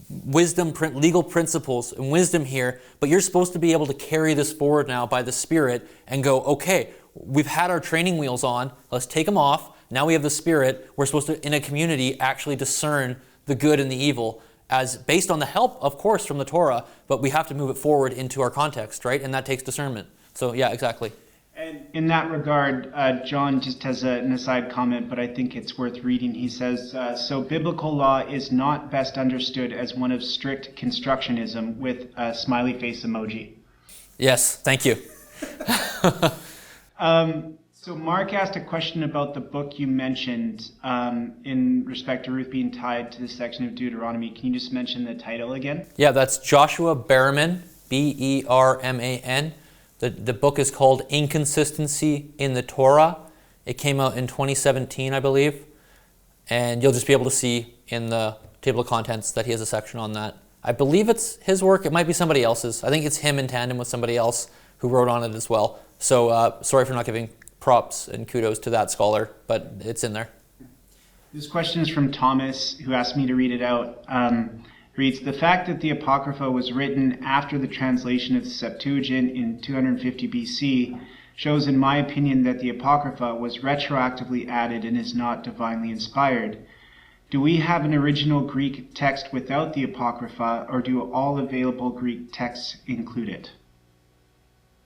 wisdom, legal principles and wisdom here, but you're supposed to be able to carry this forward now by the Spirit and go, okay, we've had our training wheels on, let's take them off. Now we have the Spirit. We're supposed to, in a community, actually discern the good and the evil, as based on the help, of course, from the Torah, but we have to move it forward into our context, right? And that takes discernment. So yeah, exactly. And in that regard, John just has an aside comment, but I think it's worth reading. He says, so biblical law is not best understood as one of strict constructionism with a smiley face emoji. Yes, thank you. So Mark asked a question about the book you mentioned in respect to Ruth being tied to the section of Deuteronomy. Can you just mention the title again? Yeah, that's Joshua Berman, Berman. The book is called Inconsistency in the Torah. It came out in 2017, I believe. And you'll just be able to see in the table of contents that he has a section on that. I believe it's his work. It might be somebody else's. I think it's him in tandem with somebody else who wrote on it as well. So sorry for not giving props and kudos to that scholar, but it's in there. This question is from Thomas, who asked me to read it out. Reads, the fact that the Apocrypha was written after the translation of the Septuagint in 250 BC shows, in my opinion, that the Apocrypha was retroactively added and is not divinely inspired. Do we have an original Greek text without the Apocrypha, or do all available Greek texts include it?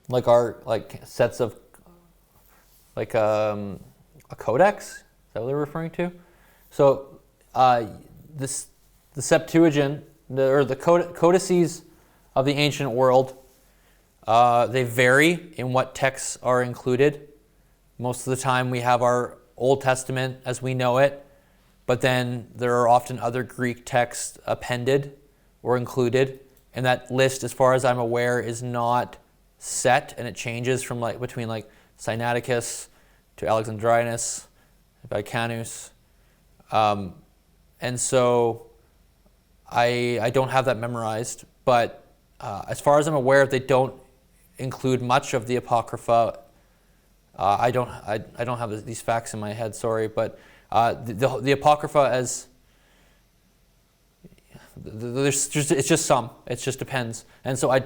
Like sets of a codex? Is that what they're referring to? So the Septuagint, the codices of the ancient world, they vary in what texts are included. Most of the time we have our Old Testament as we know it, but then there are often other Greek texts appended or included, and that list, as far as I'm aware, is not set, and it changes from between Sinaiticus to Alexandrinus, Vicanus, and so I don't have that memorized, but as far as I'm aware, they don't include much of the Apocrypha. I don't have these facts in my head, sorry, but the Apocrypha it's just some. It just depends. And so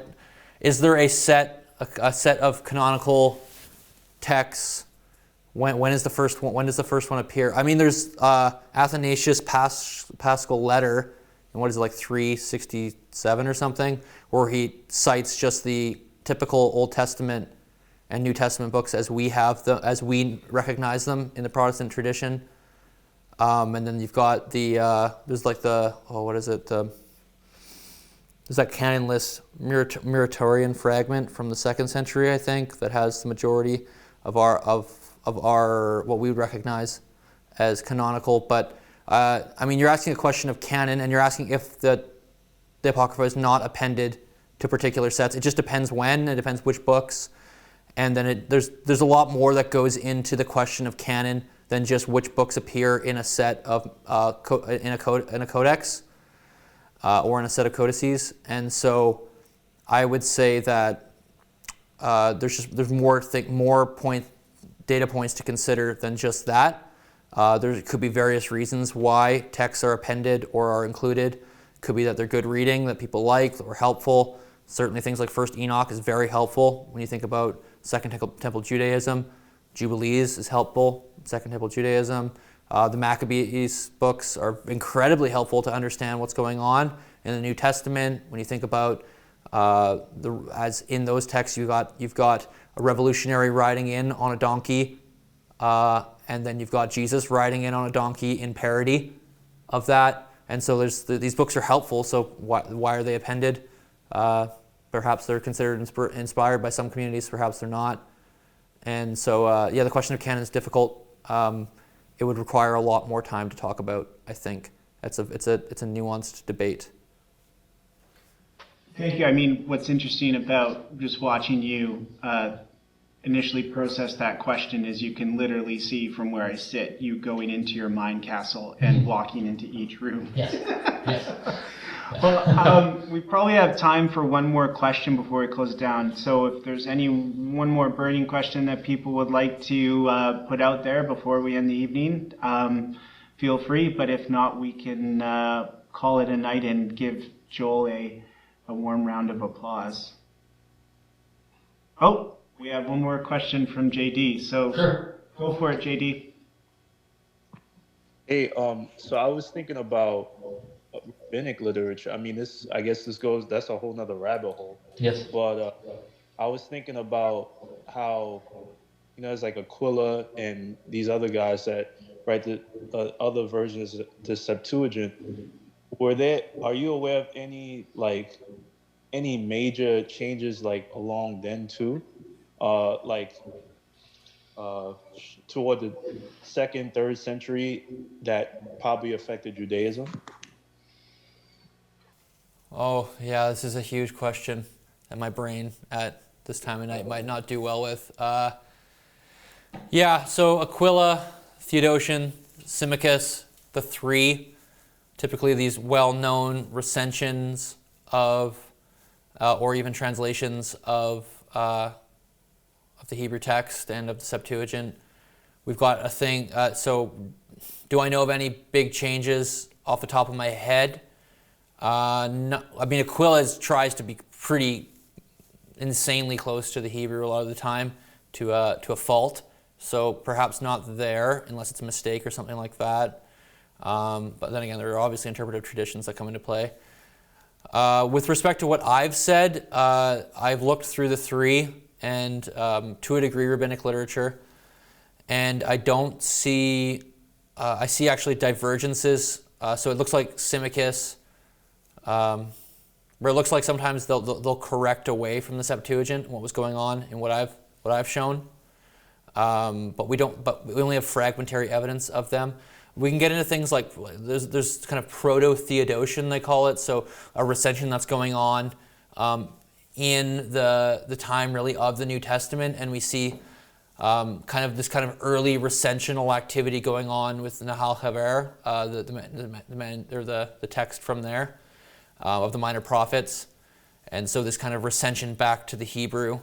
is there a set of canonical texts? When does the first one appear? I mean, there's Athanasius' Paschal Letter, and what is it, 367 or something, where he cites just the typical Old Testament and New Testament books as we recognize them in the Protestant tradition. And then you've got there's that canonless Muratorian fragment from the 2nd century, I think, that has the majority of our what we would recognize as canonical. But I mean, you're asking a question of canon, and you're asking if the Apocrypha is not appended to particular sets. It just depends when. It depends which books, and then there's a lot more that goes into the question of canon than just which books appear in a set of in a codex or in a set of codices. And so I would say that there's more data points to consider than just that. There could be various reasons why texts are appended or are included. Could be that they're good reading, that people like, or helpful. Certainly things like First Enoch is very helpful when you think about Second Temple Judaism. Jubilees is helpful, Second Temple Judaism. The Maccabees books are incredibly helpful to understand what's going on in the New Testament. When you think about as in those texts, you've got a revolutionary riding in on a donkey, and then you've got Jesus riding in on a donkey in parody of that. And so these books are helpful. So why are they appended? Perhaps they're considered inspired by some communities. Perhaps they're not. And so, the question of canon is difficult. It would require a lot more time to talk about, I think. It's a nuanced debate. Thank you. I mean, what's interesting about just watching you initially process that question is you can literally see from where I sit, you going into your mind castle and walking into each room. Yes. Yes. Well, we probably have time for one more question before we close down. So if there's one more burning question that people would like to put out there before we end the evening, feel free. But if not, we can call it a night and give Joel a warm round of applause. Oh, we have one more question from JD. So Sure. Go for it, JD. Hey, so I was thinking about rabbinic literature. I mean, that's a whole nother rabbit hole. Yes. But I was thinking about how, it's like Aquila and these other guys that write the other versions of the Septuagint. Are you aware of any major changes along then too? Toward the 2nd, 3rd century that probably affected Judaism? Oh, yeah, this is a huge question that my brain at this time of night might not do well with. So Aquila, Theodotion, Symmachus, the three, typically these well-known recensions of, or even translations of the Hebrew text and of the Septuagint. We've got a thing, so do I know of any big changes off the top of my head? No, I mean, Aquila tries to be pretty insanely close to the Hebrew a lot of the time. to a fault. So perhaps not there, unless it's a mistake or something like that. But then again, there are obviously interpretive traditions that come into play. With respect to what I've said, I've looked through the three and to a degree rabbinic literature, and I don't see, I see actually divergences. So it looks like Symmachus, where it looks like sometimes they'll correct away from the Septuagint what was going on in what I've shown, but we only have fragmentary evidence of them. We can get into things like there's kind of proto-Theodotion, they call it, so a recension that's going on in the time really of the New Testament, and we see kind of this kind of early recensional activity going on with Nahal Haver, the text from there of the Minor Prophets, and so this kind of recension back to the Hebrew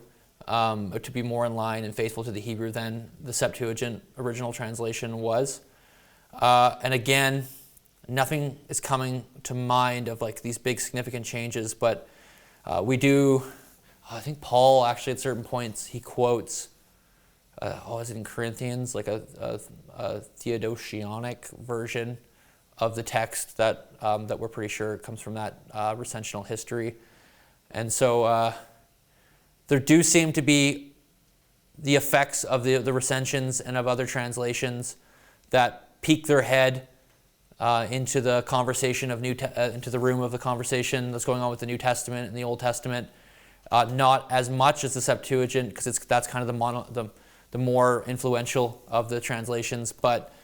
to be more in line and faithful to the Hebrew than the Septuagint original translation was. And again, nothing is coming to mind of like these big significant changes, but we do, I think Paul actually at certain points, he quotes, is it in Corinthians, like a Theodosianic version of the text that we're pretty sure comes from that recensional history. And so there do seem to be the effects of the recensions and of other translations that peek their head into the conversation of into the room of the conversation that's going on with the New Testament and the Old Testament. Not as much as the Septuagint, because that's kind of the more influential of the translations. But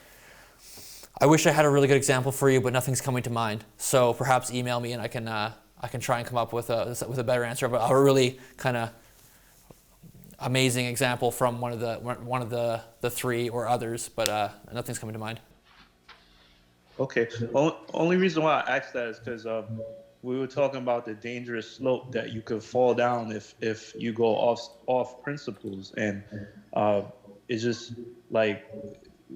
I wish I had a really good example for you, but nothing's coming to mind. So perhaps email me and I can try and come up with a better answer, but a really kind of amazing example from one of the three or others, but nothing's coming to mind. Okay. Only reason why I asked that is because we were talking about the dangerous slope that you could fall down if you go off principles, and it's just like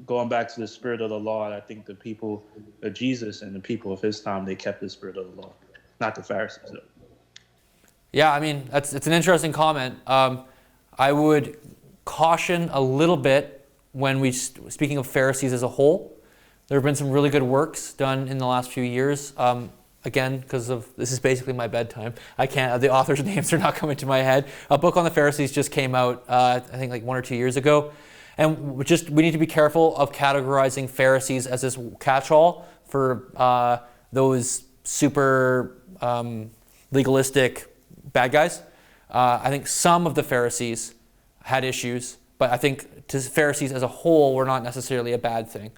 going back to the spirit of the law. And I think the people of Jesus and the people of his time, they kept the spirit of the law, not the Pharisees though. Yeah, I mean it's an interesting comment. I would caution a little bit when speaking of Pharisees as a whole. There have been some really good works done in the last few years. Again, because this is basically my bedtime. I can't. The authors' names are not coming to my head. A book on the Pharisees just came out, I think, like 1 or 2 years ago, and we need to be careful of categorizing Pharisees as this catch-all for those super legalistic bad guys. I think some of the Pharisees had issues, but I think to Pharisees as a whole were not necessarily a bad thing.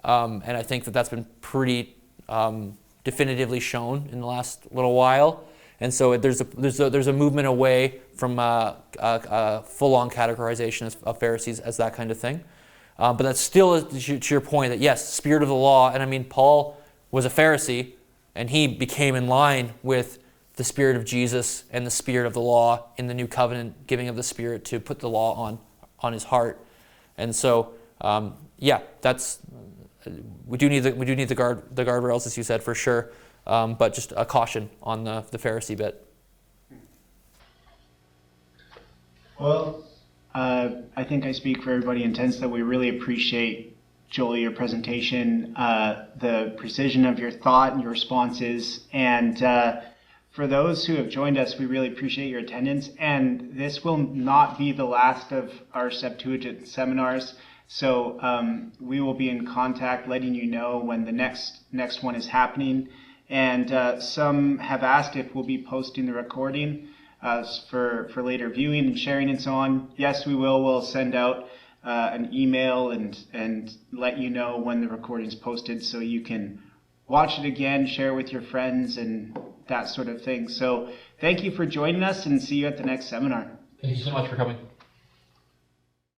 And I think that's been pretty definitively shown in the last little while. And so there's a movement away from full-on categorization of Pharisees as that kind of thing. But that's still to your point that yes, spirit of the law, and I mean Paul was a Pharisee, and he became in line with the spirit of Jesus and the spirit of the law in the new covenant, giving of the Spirit to put the law on his heart. And so we do need the guardrails, as you said, for sure. But just a caution on the Pharisee bit. Well, I think I speak for everybody in Tense that we really appreciate, Joel, your presentation, the precision of your thought and your responses. And for those who have joined us, we really appreciate your attendance. And this will not be the last of our Septuagint seminars. So we will be in contact letting you know when the next one is happening. And some have asked if we'll be posting the recording for later viewing and sharing and so on. Yes, we will. We'll send out an email and let you know when the recording's posted so you can watch it again, share it with your friends and that sort of thing. So thank you for joining us and see you at the next seminar. Thank you so much for coming.